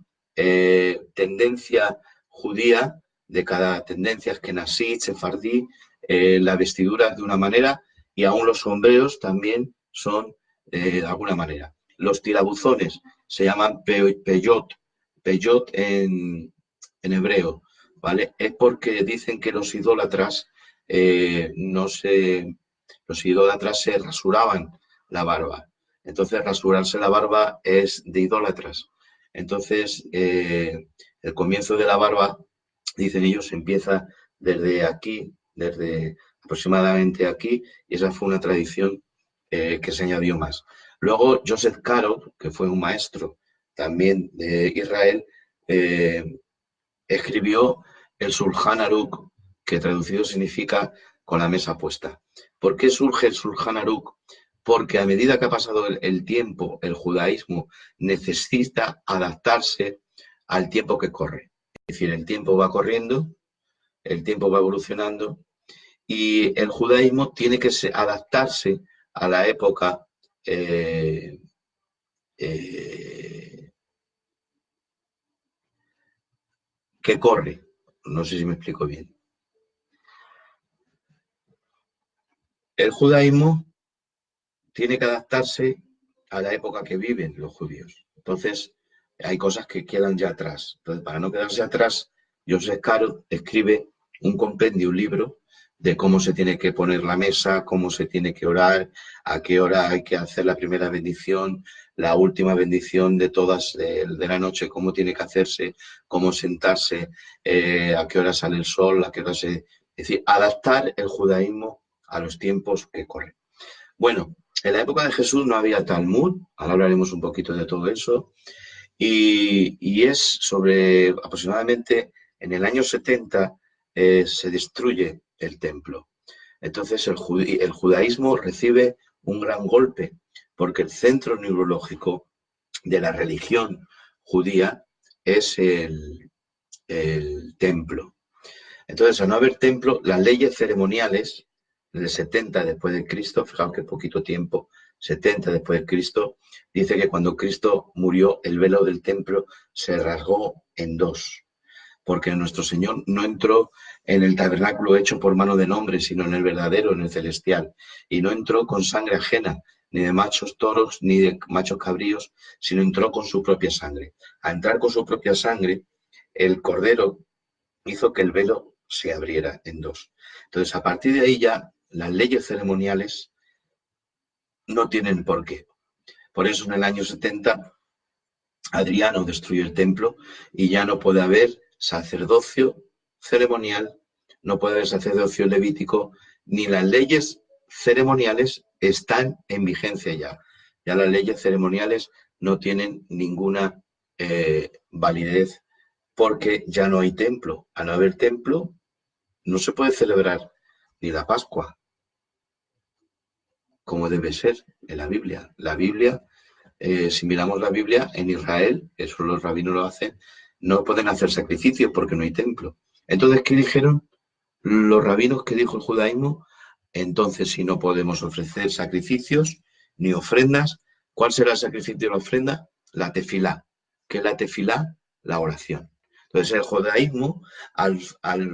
tendencia judía, de cada tendencia askenazí, sefardí, la vestidura de una manera y aún los sombreros también son de alguna manera. Los tirabuzones se llaman peyot en hebreo. ¿vale? Es porque dicen que los idólatras los idólatras se rasuraban la barba. Entonces, rasurarse la barba es de idólatras. Entonces, el comienzo de la barba, dicen ellos, empieza desde aquí, desde aproximadamente aquí, y esa fue una tradición que se añadió más. Luego, Joseph Caro, que fue un maestro también de Israel, escribió el Shulchan Aruch, que traducido significa con la mesa puesta. ¿Por qué surge el Shulchan Aruch? Porque a medida que ha pasado el tiempo, el judaísmo necesita adaptarse al tiempo que corre. Es decir, el tiempo va corriendo, el tiempo va evolucionando y el judaísmo tiene que adaptarse a la época eh, que corre. No sé si me explico bien. El judaísmo tiene que adaptarse a la época que viven los judíos. Entonces, hay cosas que quedan ya atrás. Entonces, para no quedarse atrás, Joseph Caro escribe un compendio, un libro, de cómo se tiene que poner la mesa, cómo se tiene que orar, a qué hora hay que hacer la primera bendición, la última bendición de todas de la noche, cómo tiene que hacerse, cómo sentarse, a qué hora sale el sol, a qué hora se... Es decir, adaptar el judaísmo a los tiempos que corren. Bueno, en la época de Jesús no había Talmud, ahora hablaremos un poquito de todo eso, y es sobre aproximadamente en el año 70 se destruye el templo. Entonces el judaísmo recibe un gran golpe porque el centro neurológico de la religión judía es el templo. Entonces, al no haber templo, las leyes ceremoniales del 70 después de Cristo, fijaos que poquito tiempo, 70 después de Cristo, dice que cuando Cristo murió, el velo del templo se rasgó en dos, porque nuestro Señor no entró en el tabernáculo hecho por mano de hombre, sino en el verdadero, en el celestial, y no entró con sangre ajena, ni de machos toros, ni de machos cabríos, sino entró con su propia sangre. Al entrar con su propia sangre, el cordero hizo que el velo se abriera en dos. Entonces, a partir de ahí ya las leyes ceremoniales no tienen por qué. Por eso en el año 70 Adriano destruyó el templo y ya no puede haber sacerdocio ceremonial, no puede haber sacerdocio levítico, ni las leyes ceremoniales están en vigencia ya. Ya las leyes ceremoniales no tienen ninguna validez porque ya no hay templo. Al no haber templo, no se puede celebrar ni la Pascua como debe ser en la Biblia. La Biblia, si miramos la Biblia, en Israel, eso los rabinos lo hacen, no pueden hacer sacrificios porque no hay templo. Entonces, ¿qué dijeron los rabinos? ¿Qué dijo el judaísmo? Entonces, si no podemos ofrecer sacrificios ni ofrendas, ¿cuál será el sacrificio y la ofrenda? La tefilá. ¿Qué es la tefilá? La oración. Entonces, el judaísmo, al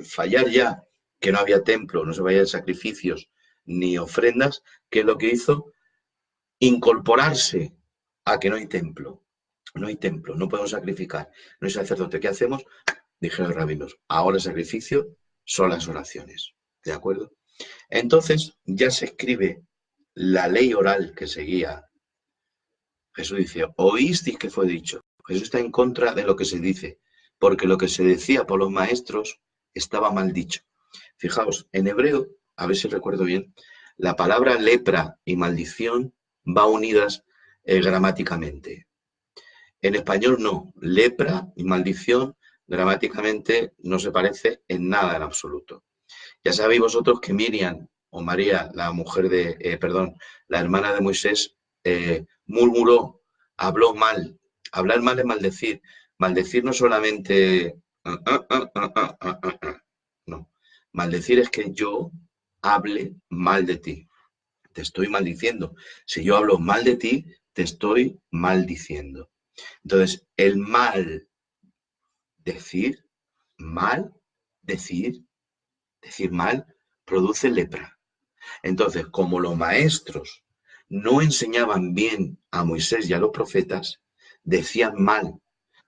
fallar ya que no había templo, no se vayan sacrificios ni ofrendas, ¿qué es lo que hizo? Incorporarse a que no hay templo. No hay templo, no podemos sacrificar, no hay sacerdote. ¿Qué hacemos? Dijeron los rabinos, ahora el sacrificio son las oraciones. ¿De acuerdo? Entonces ya se escribe la ley oral que seguía. Jesús dice, oísteis que fue dicho. Jesús está en contra de lo que se dice, porque lo que se decía por los maestros estaba mal dicho. Fijaos, en hebreo, a ver si recuerdo bien, la palabra lepra y maldición va unidas gramáticamente. En español no, lepra y maldición gramáticamente no se parece en nada en absoluto. Ya sabéis vosotros que Miriam o María, la mujer de, perdón, la hermana de Moisés, murmuró, habló mal. Hablar mal es maldecir. Maldecir no solamente... no. Maldecir es que yo hable mal de ti. Te estoy maldiciendo. Si yo hablo mal de ti, te estoy maldiciendo. Entonces, el mal decir, mal decir, decir mal, produce lepra. Entonces, como los maestros no enseñaban bien a Moisés y a los profetas, decían mal,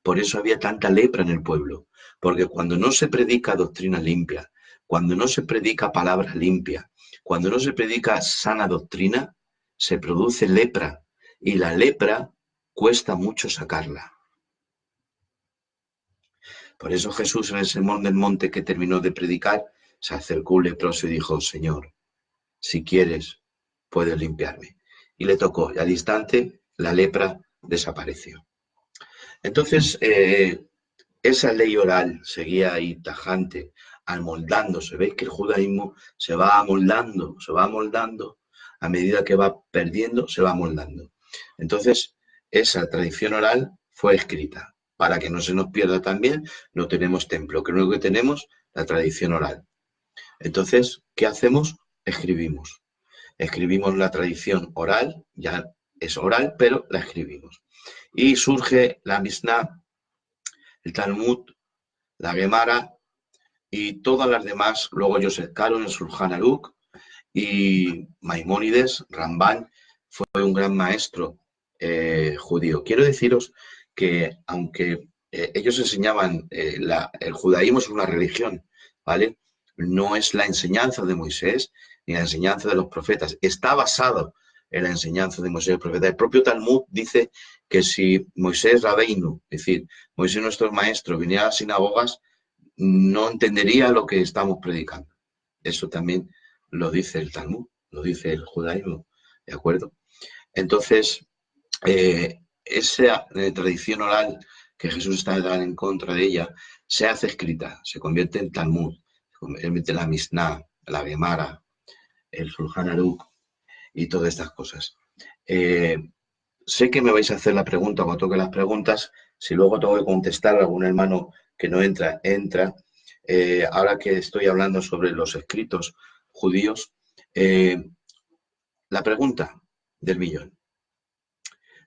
Por eso había tanta lepra en el pueblo, porque cuando no se predica doctrina limpia, cuando no se predica palabra limpia, cuando no se predica sana doctrina, se produce lepra, y la lepra cuesta mucho sacarla. Por eso Jesús en el sermón del monte que terminó de predicar, se acercó un leproso y dijo, Señor, si quieres, puedes limpiarme. Y le tocó, y al instante la lepra desapareció. Entonces, esa ley oral seguía ahí tajante, amoldándose. ¿Veis que el judaísmo se va amoldando, a medida que va perdiendo, se va amoldando? Entonces, esa tradición oral fue escrita. Para que no se nos pierda también, no tenemos templo, que lo único que tenemos, la tradición oral. Entonces, ¿qué hacemos? Escribimos. Escribimos la tradición oral, ya es oral, pero la escribimos. Y surge la Mishnah, el Talmud, la Gemara y todas las demás. Luego Yosef Karo, el Shulchan Aruch y Maimónides, Rambán, fue un gran maestro judío. Quiero deciros que aunque ellos enseñaban, el judaísmo es una religión, ¿vale? No es la enseñanza de Moisés ni la enseñanza de los profetas. Está basado en la enseñanza de Moisés y los profetas. El propio Talmud dice que si Moisés Rabeinu, es decir, Moisés nuestro maestro, viniera a las sinagogas, no entendería lo que estamos predicando. Eso también lo dice el Talmud, lo dice el judaísmo, ¿de acuerdo? Entonces, esa tradición oral que Jesús está en contra de ella, se hace escrita, se convierte en Talmud, se convierte en la Mishnah, la Gemara, el Shulchan Aruch y todas estas cosas. Sé que me vais a hacer la pregunta cuando toque las preguntas. Si luego tengo que contestar a algún hermano que no entra, entra. Ahora que estoy hablando sobre los escritos judíos, la pregunta del millón.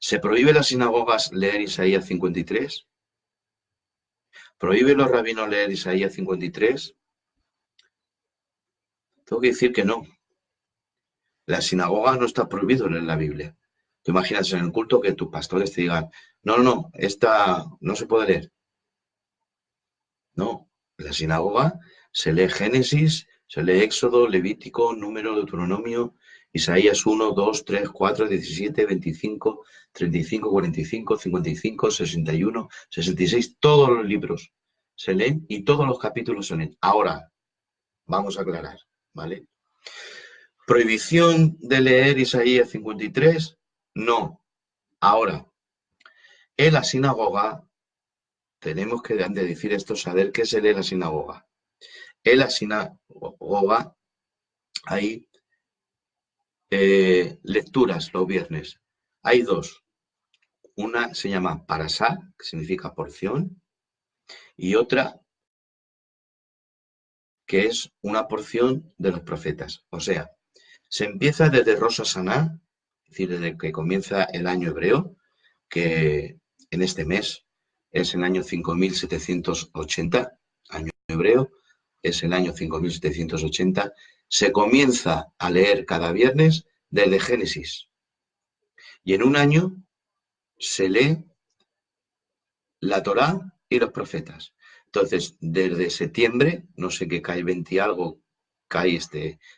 ¿Se prohíbe en las sinagogas leer Isaías 53? ¿Prohíbe los rabinos leer Isaías 53? Tengo que decir que no. La sinagoga no está prohibido leer la Biblia. Tú imaginas en el culto que tus pastores te digan, no, esta no se puede leer. No, en la sinagoga se lee Génesis, se lee Éxodo, Levítico, Número, Deuteronomio, Isaías 1, 2, 3, 4, 17, 25, 35, 45, 55, 61, 66, todos los libros se leen y todos los capítulos se leen. Ahora, vamos a aclarar, ¿vale? ¿Prohibición de leer Isaías 53? No. Ahora, en la sinagoga, tenemos que, antes de decir esto, saber qué se lee en la sinagoga. En la sinagoga hay lecturas los viernes. Hay dos. Una se llama parasá, que significa porción, y otra que es una porción de los profetas. O sea, se empieza desde Rosh Hashanah, es decir, desde que comienza el año hebreo, que en este mes es el año 5780, año hebreo, es el año 5780, se comienza a leer cada viernes desde Génesis. Y en un año se lee la Torá y los profetas. Entonces, desde septiembre, no sé qué cae 20 y algo, cae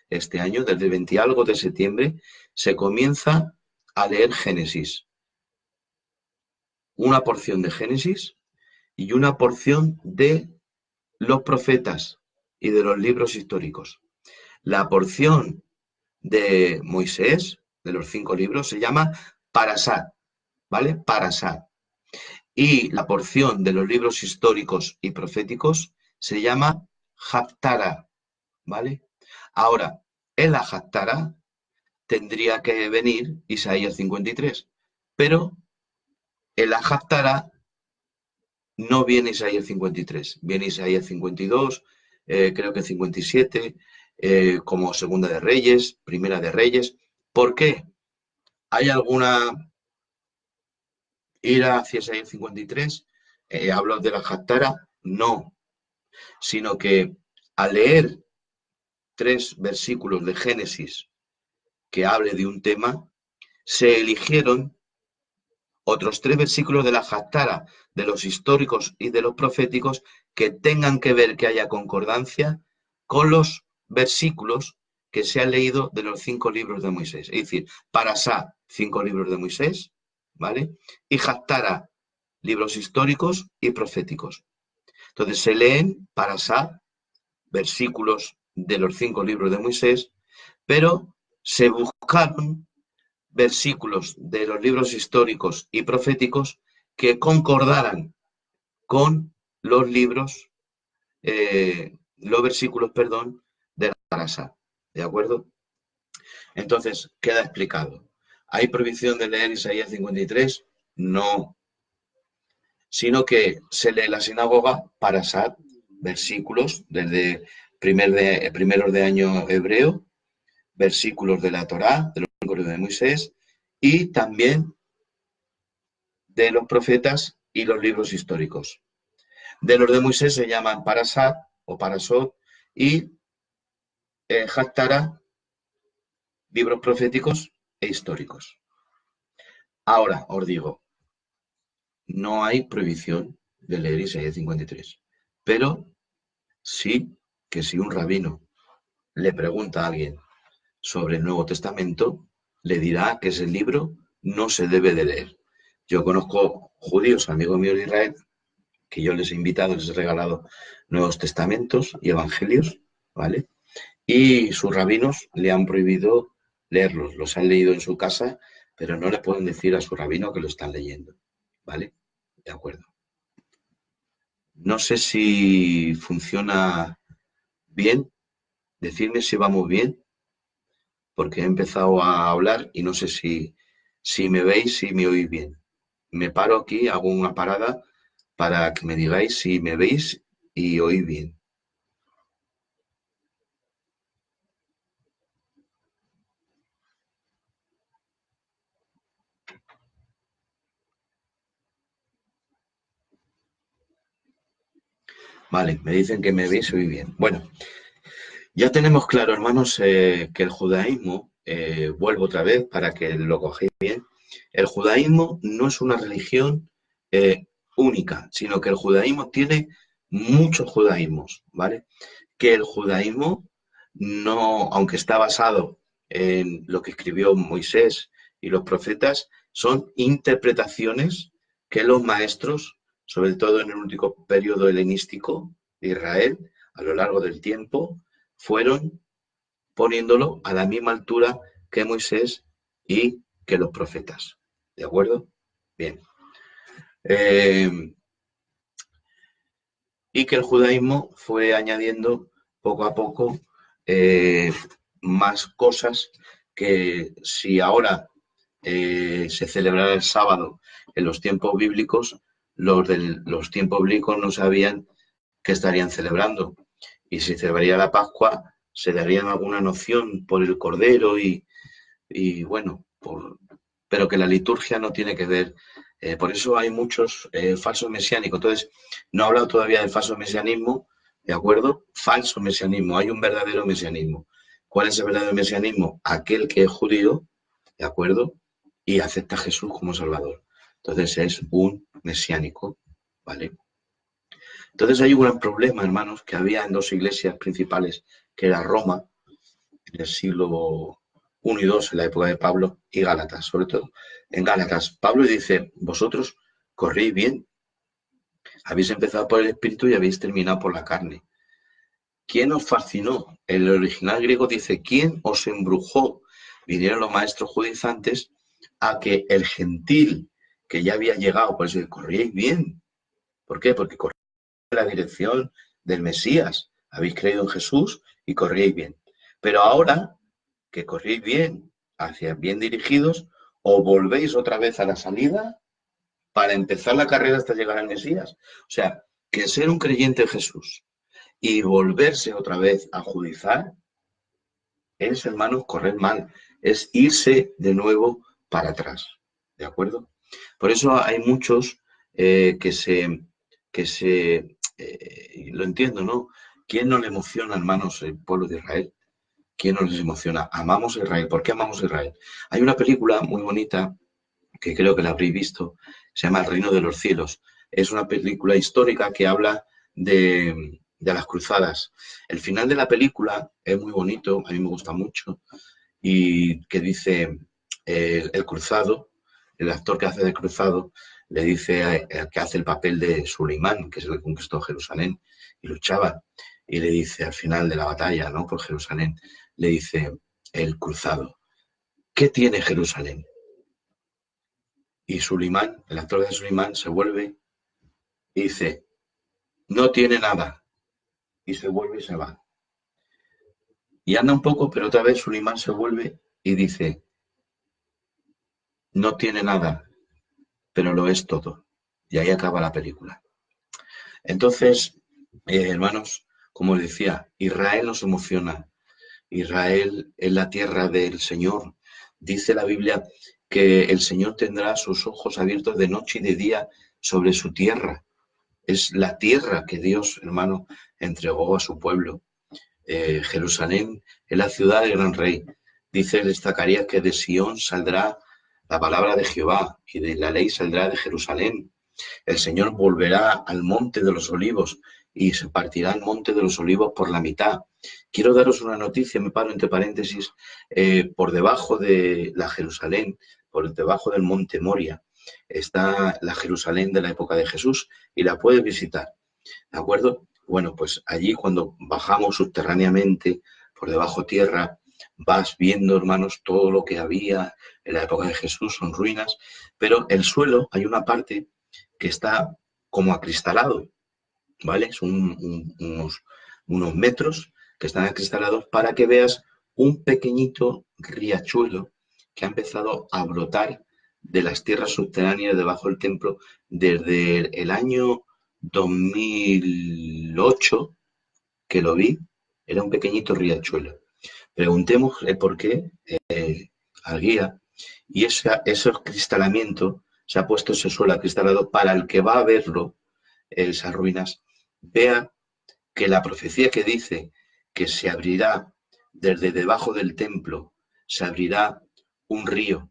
este año, desde 20 y algo de septiembre, se comienza a leer Génesis. Una porción de Génesis y una porción de los profetas y de los libros históricos. La porción de Moisés, de los 5 libros, se llama Parashat, ¿vale? Parashat. Y la porción de los libros históricos y proféticos se llama Haftarah, ¿vale? Ahora, en la Haftarah tendría que venir Isaías 53, pero en la Haftarah no viene Isaías 53, viene Isaías 52, creo que 57, como Segunda de Reyes, Primera de Reyes. ¿Por qué? ¿Hay alguna ira hacia Isaías 53? ¿Hablo de la Haftarah? No, sino que al leer 3 versículos de Génesis que hable de un tema, se eligieron otros 3 versículos de la Haftarah, de los históricos y de los proféticos, que tengan que ver, que haya concordancia con los versículos que se han leído de los 5 libros de Moisés. Es decir, Parasá, 5 libros de Moisés, ¿vale? Y Haftarah, libros históricos y proféticos. Entonces se leen Parasá, versículos de los 5 libros de Moisés, pero se buscaron versículos de los libros históricos y proféticos que concordaran con los libros, los versículos, perdón, de la Parasá. ¿De acuerdo? Entonces, queda explicado. ¿Hay prohibición de leer Isaías 53? No. Sino que se lee la sinagoga Parasá, versículos desde primeros de año hebreo, versículos de la Torá, de los libros de Moisés, y también de los profetas y los libros históricos. De los de Moisés se llaman Parasat o Parasot y Haftarah, libros proféticos e históricos. Ahora os digo, no hay prohibición de leer Isaías 53, pero sí que si un rabino le pregunta a alguien sobre el Nuevo Testamento, le dirá que ese libro no se debe de leer. Yo conozco judíos, amigos míos de Israel, que yo les he invitado, les he regalado Nuevos Testamentos y Evangelios, ¿vale? Y sus rabinos le han prohibido leerlos, los han leído en su casa, pero no le pueden decir a su rabino que lo están leyendo, ¿vale? De acuerdo. No sé si funciona bien, decidme si vamos bien, porque he empezado a hablar y no sé si me veis, si me oís bien. Me paro aquí, hago una parada para que me digáis si me veis y oís bien. Vale, me dicen que me veis y oís bien. Bueno, ya tenemos claro, hermanos, que el judaísmo, vuelvo otra vez para que lo cogéis bien, el judaísmo no es una religión única, sino que el judaísmo tiene muchos judaísmos, ¿vale? Que el judaísmo no, aunque está basado en lo que escribió Moisés y los profetas, son interpretaciones que los maestros, sobre todo en el último periodo helenístico de Israel, a lo largo del tiempo, fueron poniéndolo a la misma altura que Moisés y que los profetas. ¿De acuerdo? Bien. Y que el judaísmo fue añadiendo poco a poco más cosas que si ahora se celebrara el sábado en los tiempos bíblicos, los de los tiempos bíblicos no sabían que estarían celebrando. Y si celebraría la Pascua, se darían alguna noción por el Cordero y bueno, pero que la liturgia no tiene que ver. Por eso hay muchos falsos mesiánicos. Entonces, no he hablado todavía del falso mesianismo, ¿de acuerdo? Falso mesianismo, hay un verdadero mesianismo. ¿Cuál es el verdadero mesianismo? Aquel que es judío, ¿de acuerdo? Y acepta a Jesús como Salvador. Entonces es un mesiánico, ¿vale? Entonces hay un gran problema, hermanos, que había en 2 iglesias principales, que era Roma, en el siglo I y II, en la época de Pablo, y Gálatas, sobre todo. En Gálatas, Pablo dice, vosotros corréis bien, habéis empezado por el Espíritu y habéis terminado por la carne. ¿Quién os fascinó? El original griego dice, ¿quién os embrujó? Vinieron los maestros judaizantes a que el gentil que ya había llegado, por eso corríais bien. ¿Por qué? Porque corríais en la dirección del Mesías. Habéis creído en Jesús y corríais bien. Pero ahora que corréis bien, hacia bien dirigidos, o volvéis otra vez a la salida para empezar la carrera hasta llegar al Mesías. O sea, que ser un creyente en Jesús y volverse otra vez a judizar es, hermanos, correr mal, es irse de nuevo para atrás, ¿de acuerdo? Por eso hay muchos lo entiendo, ¿no? ¿Quién no le emociona, hermanos, el pueblo de Israel? ¿Quién no les emociona? Amamos a Israel. ¿Por qué amamos a Israel? Hay una película muy bonita que creo que la habréis visto, se llama El Reino de los Cielos. Es una película histórica que habla de las cruzadas. El final de la película es muy bonito, a mí me gusta mucho, y que dice el cruzado, el actor que hace de cruzado, le dice al que hace el papel de Suleimán, que es el que conquistó Jerusalén y luchaba, y le dice al final de la batalla, ¿no?, por Jerusalén, le dice el cruzado: ¿qué tiene Jerusalén? Y Suleimán, el actor de Suleimán, se vuelve y dice: no tiene nada. Y se vuelve y se va. Y anda un poco, pero otra vez Suleimán se vuelve y dice: no tiene nada, pero lo es todo. Y ahí acaba la película. Entonces, hermanos, como les decía, Israel nos emociona. Israel es la tierra del Señor. Dice la Biblia que el Señor tendrá sus ojos abiertos de noche y de día sobre su tierra. Es la tierra que Dios, hermano, entregó a su pueblo. Jerusalén es la ciudad del gran rey. Dice el Zacarías que de Sión saldrá la palabra de Jehová y de la ley saldrá de Jerusalén. El Señor volverá al monte de los olivos y se partirá el monte de los olivos por la mitad. Quiero daros una noticia, me paro entre paréntesis, por debajo de la Jerusalén, por debajo del monte Moria, está la Jerusalén de la época de Jesús y la puedes visitar, ¿de acuerdo? Bueno, pues allí cuando bajamos subterráneamente, por debajo tierra, vas viendo, hermanos, todo lo que había en la época de Jesús, son ruinas, pero el suelo, hay una parte que está como acristalado, ¿vale? Son unos metros que están acristalados para que veas un pequeñito riachuelo que ha empezado a brotar de las tierras subterráneas debajo del templo desde el año 2008, que lo vi, era un pequeñito riachuelo. Preguntemos el por qué al guía, y ese cristalamiento se ha puesto ese suelo acristalado para el que va a verlo, esas ruinas, vea que la profecía que dice que se abrirá desde debajo del templo, se abrirá un río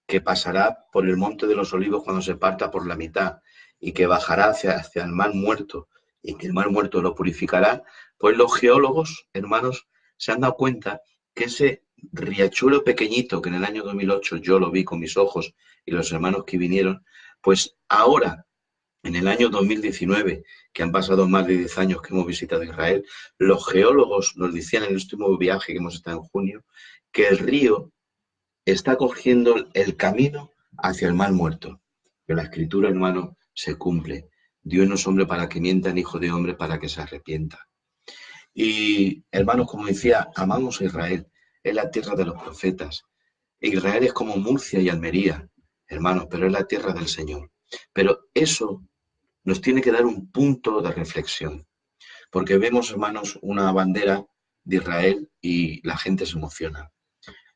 que pasará por el monte de los olivos cuando se parta por la mitad y que bajará hacia el mar muerto y que el mar muerto lo purificará, pues los geólogos, hermanos, se han dado cuenta que ese riachuelo pequeñito que en el año 2008 yo lo vi con mis ojos y los hermanos que vinieron, pues ahora, en el año 2019, que han pasado más de 10 años que hemos visitado Israel, los geólogos nos decían en el último viaje que hemos estado en junio, que el río está cogiendo el camino hacia el mar muerto. Que la escritura, hermano, se cumple. Dios no es hombre para que mienta, ni hijo de hombre para que se arrepienta. Y, hermanos, como decía, amamos a Israel. Es la tierra de los profetas. Israel es como Murcia y Almería, hermanos, pero es la tierra del Señor. Pero eso nos tiene que dar un punto de reflexión. Porque vemos, hermanos, una bandera de Israel y la gente se emociona.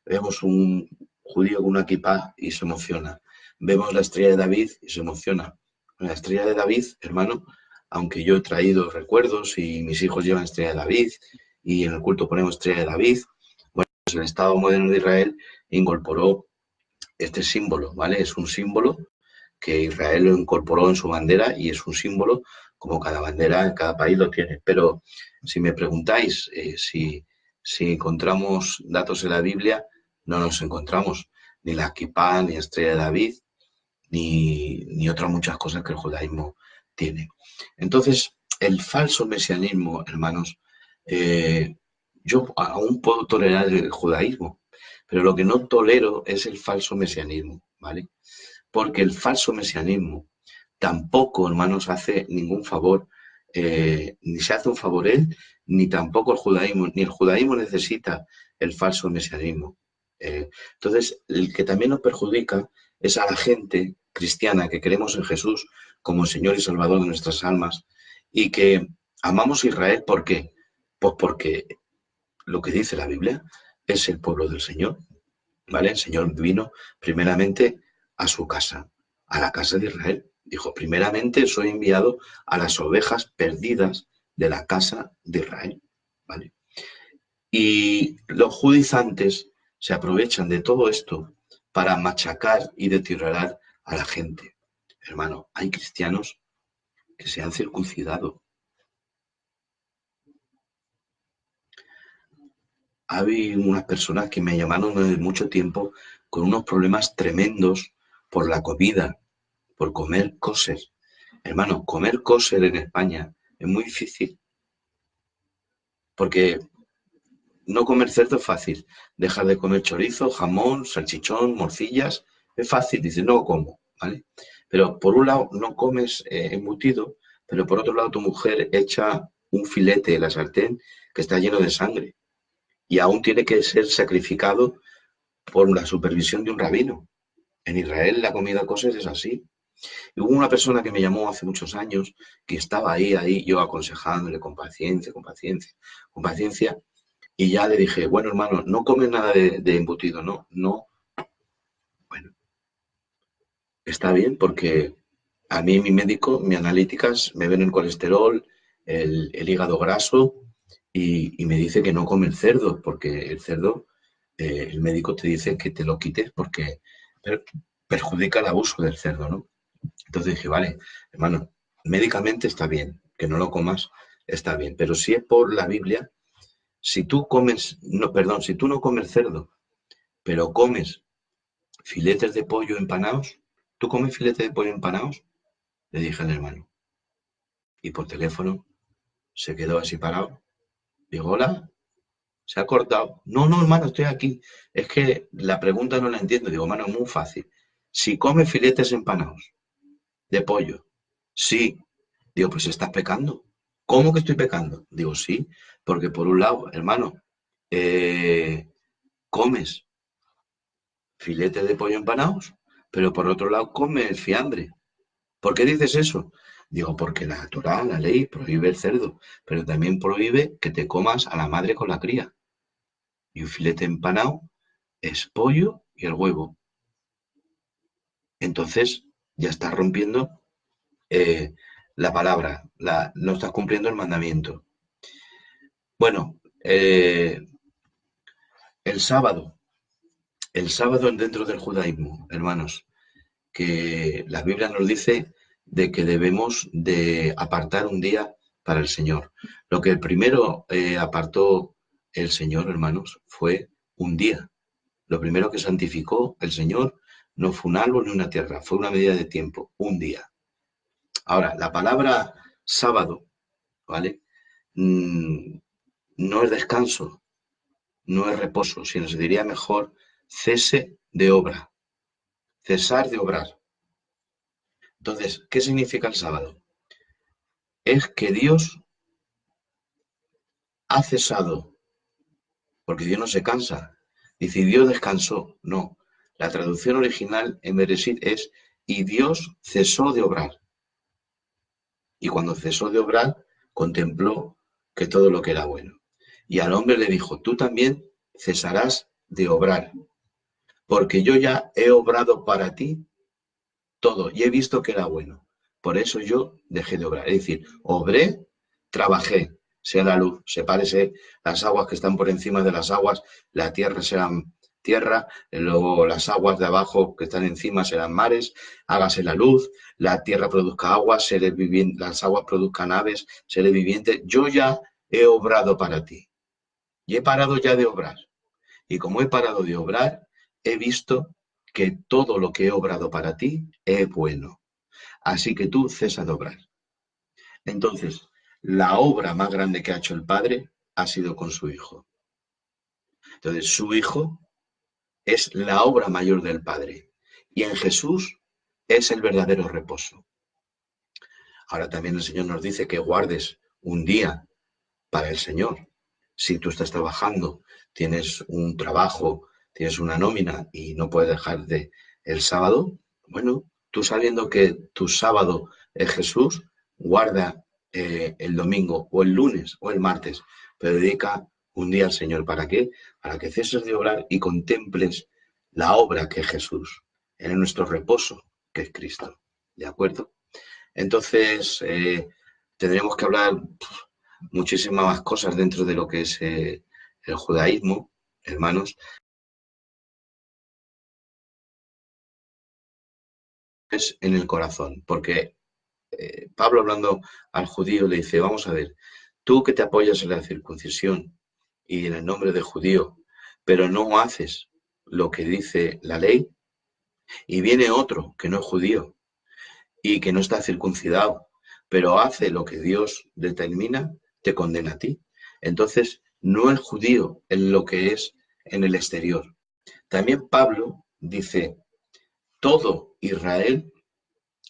Vemos un judío con una kipá y se emociona. Vemos la estrella de David y se emociona. La estrella de David, hermano, aunque yo he traído recuerdos y mis hijos llevan estrella de David y en el culto ponemos estrella de David, bueno, pues el Estado moderno de Israel incorporó este símbolo, ¿vale? Es un símbolo que Israel lo incorporó en su bandera y es un símbolo como cada bandera en cada país lo tiene. Pero si me preguntáis si encontramos datos en la Biblia, no nos encontramos ni la kipá, ni estrella de David, ni otras muchas cosas que el judaísmo tiene. Entonces, el falso mesianismo, hermanos, yo aún puedo tolerar el judaísmo, pero lo que no tolero es el falso mesianismo, ¿vale? Porque el falso mesianismo tampoco, hermanos, hace ningún favor, ni se hace un favor él, ni tampoco el judaísmo, ni el judaísmo necesita el falso mesianismo. Entonces, el que también nos perjudica es a la gente cristiana que creemos en Jesús como Señor y Salvador de nuestras almas y que amamos a Israel. ¿Por qué? Pues porque lo que dice la Biblia es el pueblo del Señor, ¿vale? El Señor vino primeramente a su casa, a la casa de Israel. Dijo, primeramente soy enviado a las ovejas perdidas de la casa de Israel, ¿vale? Y los judaizantes se aprovechan de todo esto para machacar y deteriorar a la gente. Hermano, hay cristianos que se han circuncidado. Hay unas personas que me llamaron hace mucho tiempo con unos problemas tremendos por la comida, por comer kosher. Hermano, comer kosher en España es muy difícil, porque no comer cerdo es fácil. Dejar de comer chorizo, jamón, salchichón, morcillas, es fácil, dices, no como, ¿vale? Pero por un lado no comes embutido, pero por otro lado tu mujer echa un filete en la sartén que está lleno de sangre y aún tiene que ser sacrificado por la supervisión de un rabino. En Israel la comida kosher es así. Y hubo una persona que me llamó hace muchos años que estaba ahí, yo aconsejándole con paciencia, con paciencia, con paciencia, y ya le dije, bueno, hermano, no comes nada de embutido, no, no. Bueno, está bien porque a mí mi médico, mis analíticas, me ven el colesterol, el hígado graso y me dice que no come el cerdo, porque el cerdo, el médico te dice que te lo quites porque per- perjudica el abuso del cerdo, ¿no? Entonces dije, vale, hermano, médicamente está bien, que no lo comas, está bien, pero si es por la Biblia, si tú comes, no, perdón, si tú no comes cerdo, pero comes filetes de pollo empanados, ¿tú comes filetes de pollo empanados? Le dije al hermano. Y por teléfono se quedó así parado. Digo, hola, se ha cortado. No, no, hermano, estoy aquí. Es que la pregunta no la entiendo. Digo, hermano, es muy fácil. Si comes filetes empanados de pollo, sí. Digo, pues estás pecando. ¿Cómo que estoy pecando? Digo, sí, porque por un lado, hermano, eh, comes filetes de pollo empanados, pero por otro lado comes fiambre. ¿Por qué dices eso? Digo, porque la Torá, la ley, prohíbe el cerdo, pero también prohíbe que te comas a la madre con la cría. Y un filete empanado es pollo y el huevo. Entonces, ya estás rompiendo eh, la palabra, no estás cumpliendo el mandamiento. Bueno, el sábado, el sábado dentro del judaísmo, hermanos, que la Biblia nos dice de que debemos de apartar un día para el Señor. Lo que el primero apartó el Señor, hermanos, fue un día. Lo primero que santificó el Señor no fue un árbol ni una tierra, fue una medida de tiempo, un día. Ahora, la palabra sábado, ¿vale? Mm, no es descanso, no es reposo, sino se diría mejor cese de obra, cesar de obrar. Entonces, ¿qué significa el sábado? Es que Dios ha cesado, porque Dios no se cansa. Dice, Dios descansó. No, la traducción original en Bereshit es, y Dios cesó de obrar. Y cuando cesó de obrar, contempló que todo lo que era bueno. Y al hombre le dijo, tú también cesarás de obrar, porque yo ya he obrado para ti todo y he visto que era bueno. Por eso yo dejé de obrar. Es decir, obré, trabajé, sea la luz, sepárese las aguas que están por encima de las aguas, la tierra serán tierra, luego las aguas de abajo que están encima serán mares, hágase la luz, la tierra produzca aguas, las aguas produzcan aves, seres vivientes. Yo ya he obrado para ti y he parado ya de obrar. Y como he parado de obrar, he visto que todo lo que he obrado para ti es bueno. Así que tú cesa de obrar. Entonces, la obra más grande que ha hecho el Padre ha sido con su Hijo. Entonces, su Hijo es la obra mayor del Padre. Y en Jesús es el verdadero reposo. Ahora también el Señor nos dice que guardes un día para el Señor. Si tú estás trabajando, tienes un trabajo, tienes una nómina y no puedes dejar de el sábado, bueno, tú sabiendo que tu sábado es Jesús, guarda el domingo o el lunes o el martes, pero dedica un día al Señor. ¿Para qué? Para que ceses de obrar y contemples la obra que es Jesús, en nuestro reposo, que es Cristo. ¿De acuerdo? Entonces, tendremos que hablar muchísimas más cosas dentro de lo que es el judaísmo, hermanos, es en el corazón, porque Pablo hablando al judío le dice, vamos a ver, tú que te apoyas en la circuncisión y en el nombre de judío, pero no haces lo que dice la ley, y viene otro que no es judío y que no está circuncidado, pero hace lo que Dios determina, te condena a ti. Entonces, no es judío en lo que es en el exterior. También Pablo dice, todo Israel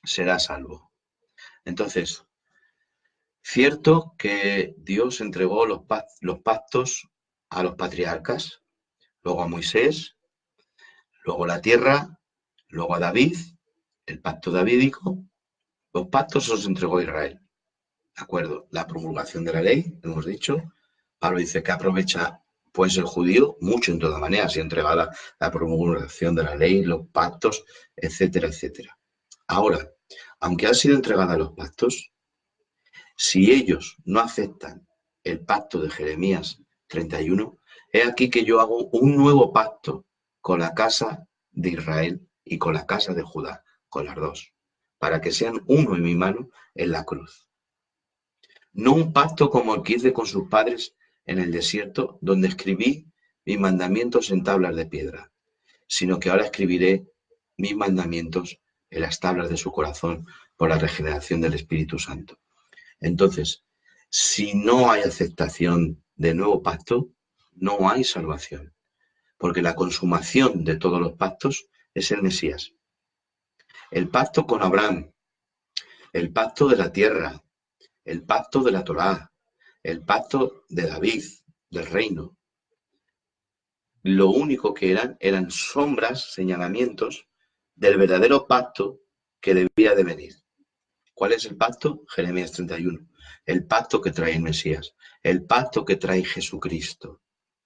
será salvo. Entonces, cierto que Dios entregó los pactos a los patriarcas, luego a Moisés, luego la tierra, luego a David, el pacto davídico. Los pactos los entregó a Israel. ¿De acuerdo? La promulgación de la ley, hemos dicho. Pablo dice que aprovecha pues el judío mucho en toda manera, si entregada la promulgación de la ley, los pactos, etcétera, etcétera. Ahora, aunque han sido entregados los pactos, si ellos no aceptan el pacto de Jeremías 31, he aquí que yo hago un nuevo pacto con la casa de Israel y con la casa de Judá, con las dos, para que sean uno en mi mano en la cruz. No un pacto como el que hice con sus padres en el desierto, donde escribí mis mandamientos en tablas de piedra, sino que ahora escribiré mis mandamientos en las tablas de su corazón por la regeneración del Espíritu Santo. Entonces, si no hay aceptación del nuevo pacto, no hay salvación, porque la consumación de todos los pactos es el Mesías. El pacto con Abraham, el pacto de la tierra, el pacto de la Torá, el pacto de David, del reino. Lo único que eran sombras, señalamientos del verdadero pacto que debía de venir. ¿Cuál es el pacto? Jeremías 31. El pacto que trae el Mesías, el pacto que trae Jesucristo.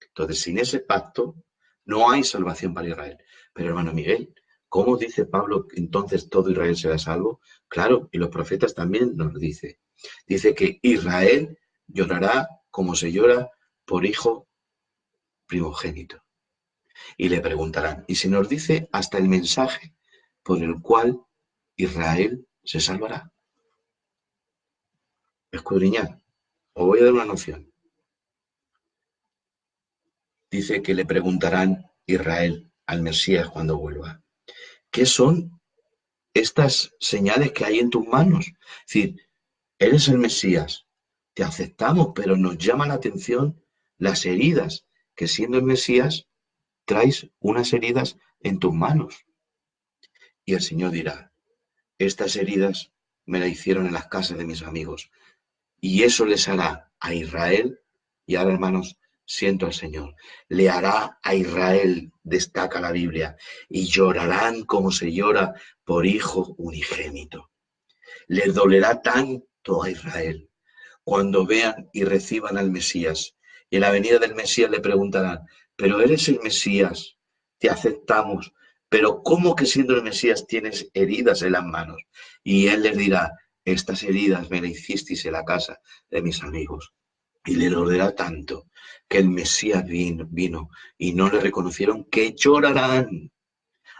Entonces, sin ese pacto no hay salvación para Israel. Pero hermano Miguel, ¿cómo dice Pablo que entonces todo Israel será salvo? Claro, y los profetas también nos dice. Dice que Israel llorará como se llora por hijo primogénito. Y le preguntarán, y se nos dice hasta el mensaje por el cual Israel se salvará. Escudriñad. Os voy a dar una noción. Dice que le preguntarán Israel al Mesías cuando vuelva. ¿Qué son estas señales que hay en tus manos? Es decir, eres el Mesías, te aceptamos, pero nos llama la atención las heridas, que siendo el Mesías traes unas heridas en tus manos. Y el Señor dirá, estas heridas me las hicieron en las casas de mis amigos. Y eso les hará a Israel, y ahora hermanos, siento al Señor, le hará a Israel, destaca la Biblia, y llorarán como se llora por hijo unigénito. Les dolerá tanto a Israel cuando vean y reciban al Mesías. Y en la venida del Mesías le preguntarán, pero eres el Mesías, te aceptamos, pero ¿cómo que siendo el Mesías tienes heridas en las manos? Y él les dirá, estas heridas me las hicisteis en la casa de mis amigos. Y le dolerá tanto que el Mesías vino y no le reconocieron, que llorarán.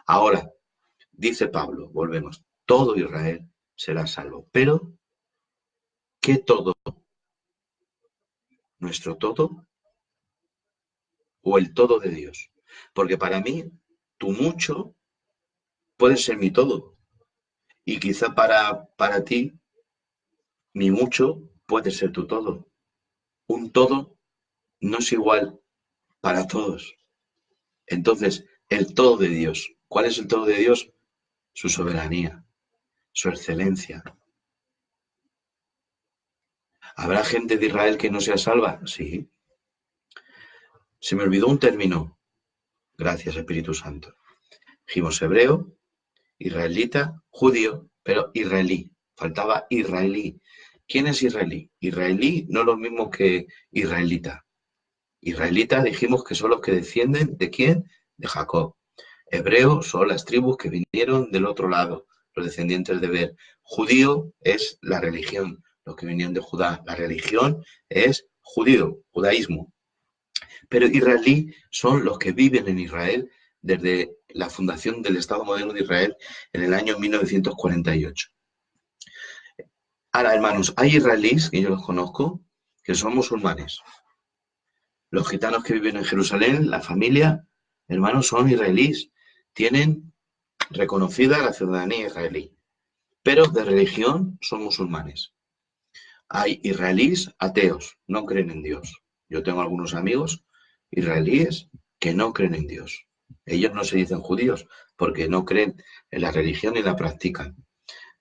Ahora, dice Pablo, volvemos, todo Israel será salvo. Pero, ¿qué todo? ¿Nuestro todo o el todo de Dios? Porque para mí, tu mucho puede ser mi todo. Y quizá para ti, mi mucho puede ser tu todo. Un todo no es igual para todos. Entonces, el todo de Dios. ¿Cuál es el todo de Dios? Su soberanía, su excelencia. ¿Habrá gente de Israel que no sea salva? Sí. Se me olvidó un término. Gracias, Espíritu Santo. Dijimos hebreo, israelita, judío, pero israelí. Faltaba israelí. ¿Quién es israelí? Israelí no es lo mismo que israelita. Israelita dijimos que son los que descienden ¿de quién? De Jacob. Hebreo son las tribus que vinieron del otro lado, los descendientes de Ber. Judío es la religión, los que vinieron de Judá. La religión es judío, judaísmo. Pero israelí son los que viven en Israel desde la fundación del Estado moderno de Israel en el año 1948. Ahora, hermanos, hay israelíes, que yo los conozco, que son musulmanes. Los gitanos que viven en Jerusalén, la familia, hermanos, son israelíes. Tienen reconocida la ciudadanía israelí, pero de religión son musulmanes. Hay israelíes ateos, no creen en Dios. Yo tengo algunos amigos israelíes que no creen en Dios. Ellos no se dicen judíos porque no creen en la religión y la practican.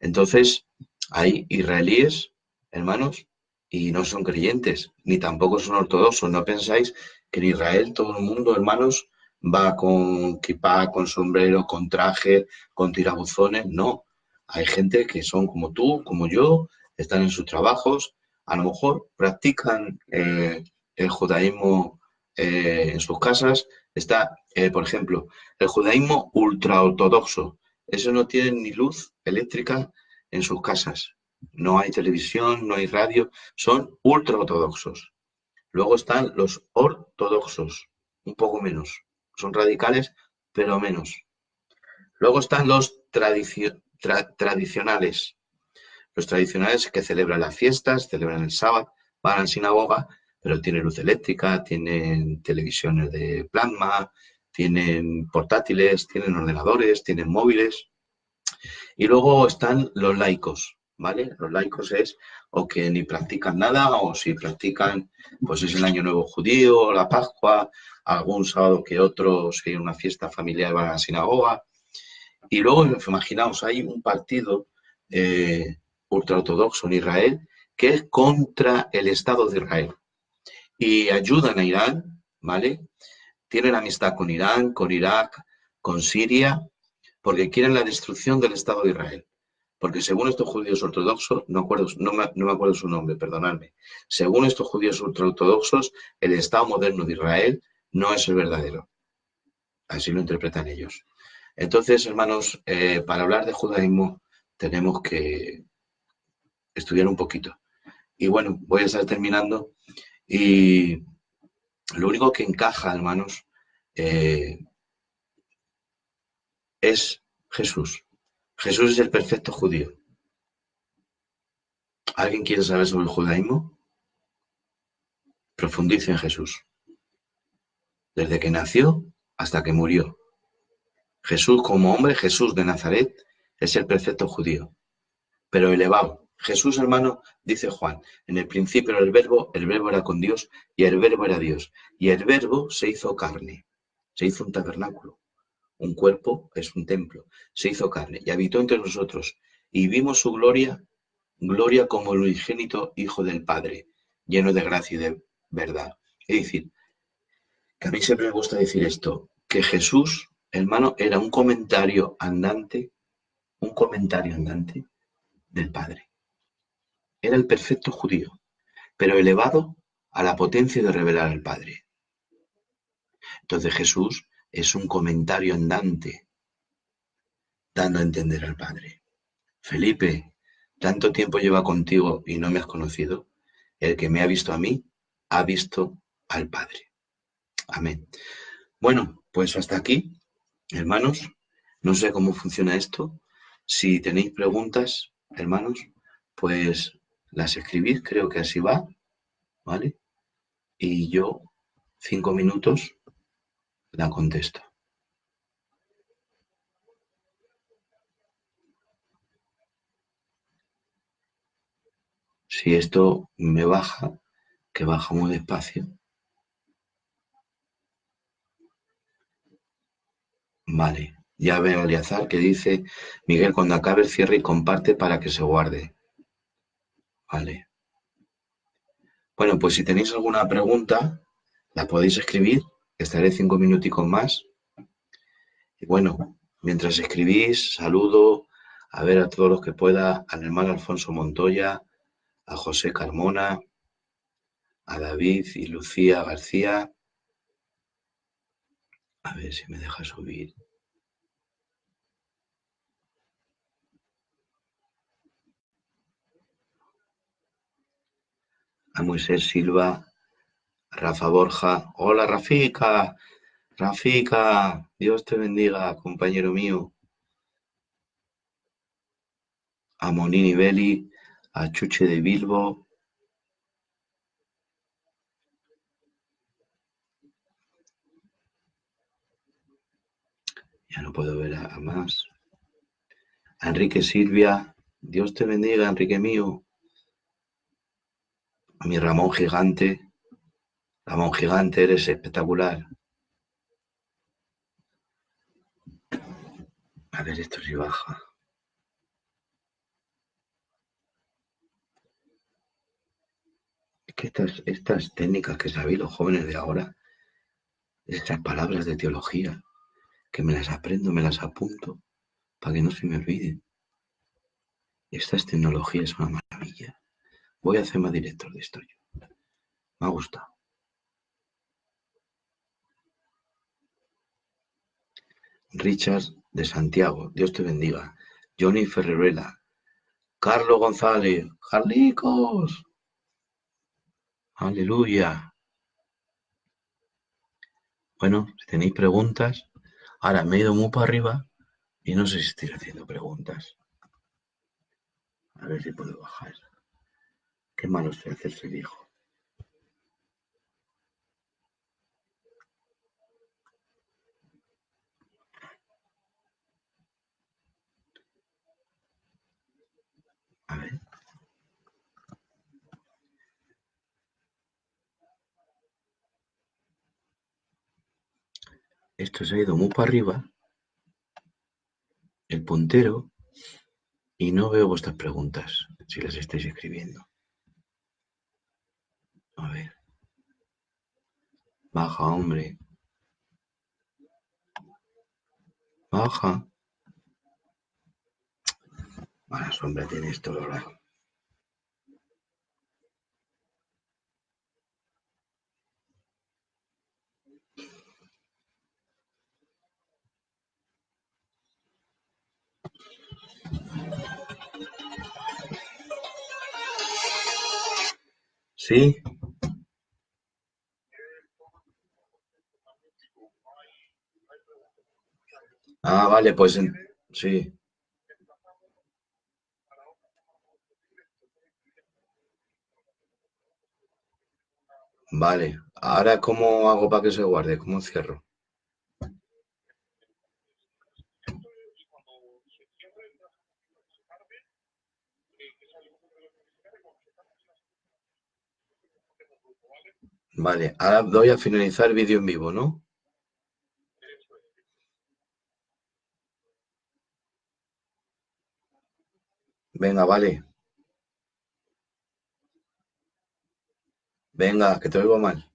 Entonces, hay israelíes, hermanos, y no son creyentes, ni tampoco son ortodoxos. No pensáis que en Israel todo el mundo, hermanos, va con kipá, con sombrero, con traje, con tirabuzones. No, hay gente que son como tú, como yo, están en sus trabajos, a lo mejor practican el judaísmo en sus casas. Está, por ejemplo, el judaísmo ultraortodoxo. Eso no tiene ni luz eléctrica en sus casas. No hay televisión, no hay radio, son ultraortodoxos. Luego están los ortodoxos, un poco menos. Son radicales, pero menos. Luego están los tradicionales. Los tradicionales que celebran las fiestas, celebran el sábado, van a la sinagoga, pero tienen luz eléctrica, tienen televisiones de plasma, tienen portátiles, tienen ordenadores, tienen móviles. Y luego están los laicos, ¿vale? Los laicos es o que ni practican nada o si practican, pues es el Año Nuevo Judío, la Pascua, algún sábado que otro, si hay una fiesta familiar van a la sinagoga. Y luego, imaginaos, hay un partido ultraortodoxo en Israel que es contra el Estado de Israel y ayudan a Irán, ¿vale? Tienen amistad con Irán, con Irak, con Siria, porque quieren la destrucción del Estado de Israel. Porque según estos judíos ortodoxos, no me acuerdo su nombre, perdonadme, según estos judíos ultraortodoxos, el Estado moderno de Israel no es el verdadero. Así lo interpretan ellos. Entonces, hermanos, para hablar de judaísmo tenemos que estudiar un poquito. Y bueno, voy a estar terminando. Y lo único que encaja, hermanos, es Jesús. Jesús es el perfecto judío. ¿Alguien quiere saber sobre el judaísmo? Profundice en Jesús. Desde que nació hasta que murió. Jesús como hombre, Jesús de Nazaret, es el perfecto judío, pero elevado. Jesús, hermano, dice Juan, en el principio era el verbo era con Dios y el verbo era Dios. Y el verbo se hizo carne, se hizo un tabernáculo. Un cuerpo es un templo. Se hizo carne y habitó entre nosotros. Y vimos su gloria, gloria como el unigénito Hijo del Padre, lleno de gracia y de verdad. Es decir, que a mí siempre me gusta decir esto, que Jesús, hermano, era un comentario andante del Padre. Era el perfecto judío, pero elevado a la potencia de revelar al Padre. Entonces Jesús es un comentario andante, dando a entender al Padre. Felipe, tanto tiempo lleva contigo y no me has conocido. El que me ha visto a mí, ha visto al Padre. Amén. Bueno, pues hasta aquí, hermanos. No sé cómo funciona esto. Si tenéis preguntas, hermanos, pues las escribid, creo que así va, ¿vale? Y yo, 5 minutos, la contesto. Si esto me baja, que baja muy despacio, vale. Ya veo a Eliazar que dice, Miguel, cuando acabe el cierre y comparte para que se guarde. Vale. Bueno, pues si tenéis alguna pregunta, la podéis escribir. Estaré 5 minuticos más. Y bueno, mientras escribís, saludo a ver a todos los que pueda, al hermano Alfonso Montoya, a José Carmona, a David y Lucía García. A ver si me deja subir. A Moisés Silva, a Rafa Borja. Hola, Rafica. Rafica, Dios te bendiga, compañero mío. A Monini Belli, a Chuche de Bilbo. Ya no puedo ver a más. A Enrique Silvia, Dios te bendiga, Enrique mío. A mi Ramón Gigante. Ramón Gigante, eres espectacular. A ver, esto sí baja. Es que estas técnicas que sabéis los jóvenes de ahora, estas palabras de teología, que me las aprendo, me las apunto, para que no se me olviden. Estas tecnologías son una maravilla. Voy a hacer más directos de esto yo. Me ha gustado. Richard de Santiago, Dios te bendiga. Johnny Ferrerela, Carlos González, Carlicos, aleluya. Bueno, si tenéis preguntas, ahora me he ido muy para arriba y no sé si estoy haciendo preguntas. A ver si puedo bajar. Qué malo estoy hacerse viejo. A ver, esto se ha ido muy para arriba, el puntero, y no veo vuestras preguntas, si las estáis escribiendo. A ver, baja, hombre, baja. Mala sombra tiene esto, ¿verdad? ¿Sí? Ah, vale, pues sí, vale. Ahora, ¿cómo hago para que se guarde? ¿Cómo cierro? Vale, ahora doy a finalizar vídeo en vivo, ¿no? Venga, vale. Venga, que te oigo mal.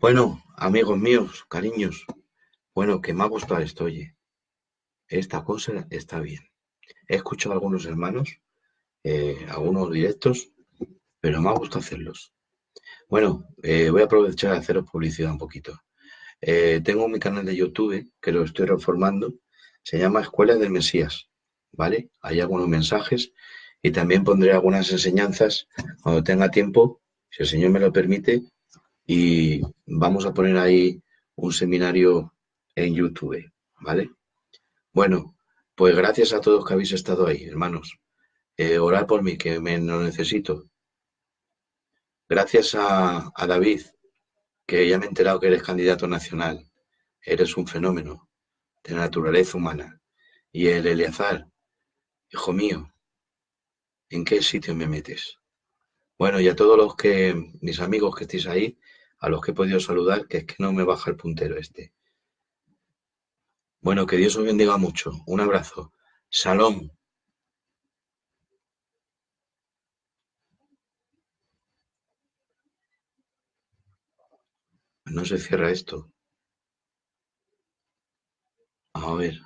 Bueno, amigos míos, cariños. Bueno, que me ha gustado esto, oye. Esta cosa está bien. He escuchado a algunos hermanos, algunos directos, pero me ha gustado hacerlos. Bueno, voy a aprovechar de haceros publicidad un poquito. Tengo mi canal de YouTube, que lo estoy reformando. Se llama Escuela del Mesías, ¿vale? Hay algunos mensajes y también pondré algunas enseñanzas cuando tenga tiempo, si el Señor me lo permite, y vamos a poner ahí un seminario en YouTube, ¿vale? Bueno, pues gracias a todos que habéis estado ahí, hermanos. Orad por mí, que me lo necesito. Gracias a David, que ya me he enterado que eres candidato nacional. Eres un fenómeno de naturaleza humana. Y el Eleazar, hijo mío, ¿en qué sitio me metes? Bueno, y a todos mis amigos que estéis ahí, a los que he podido saludar, que es que no me baja el puntero este. Bueno, que Dios os bendiga mucho. Un abrazo. Salón. No se cierra esto. A ver.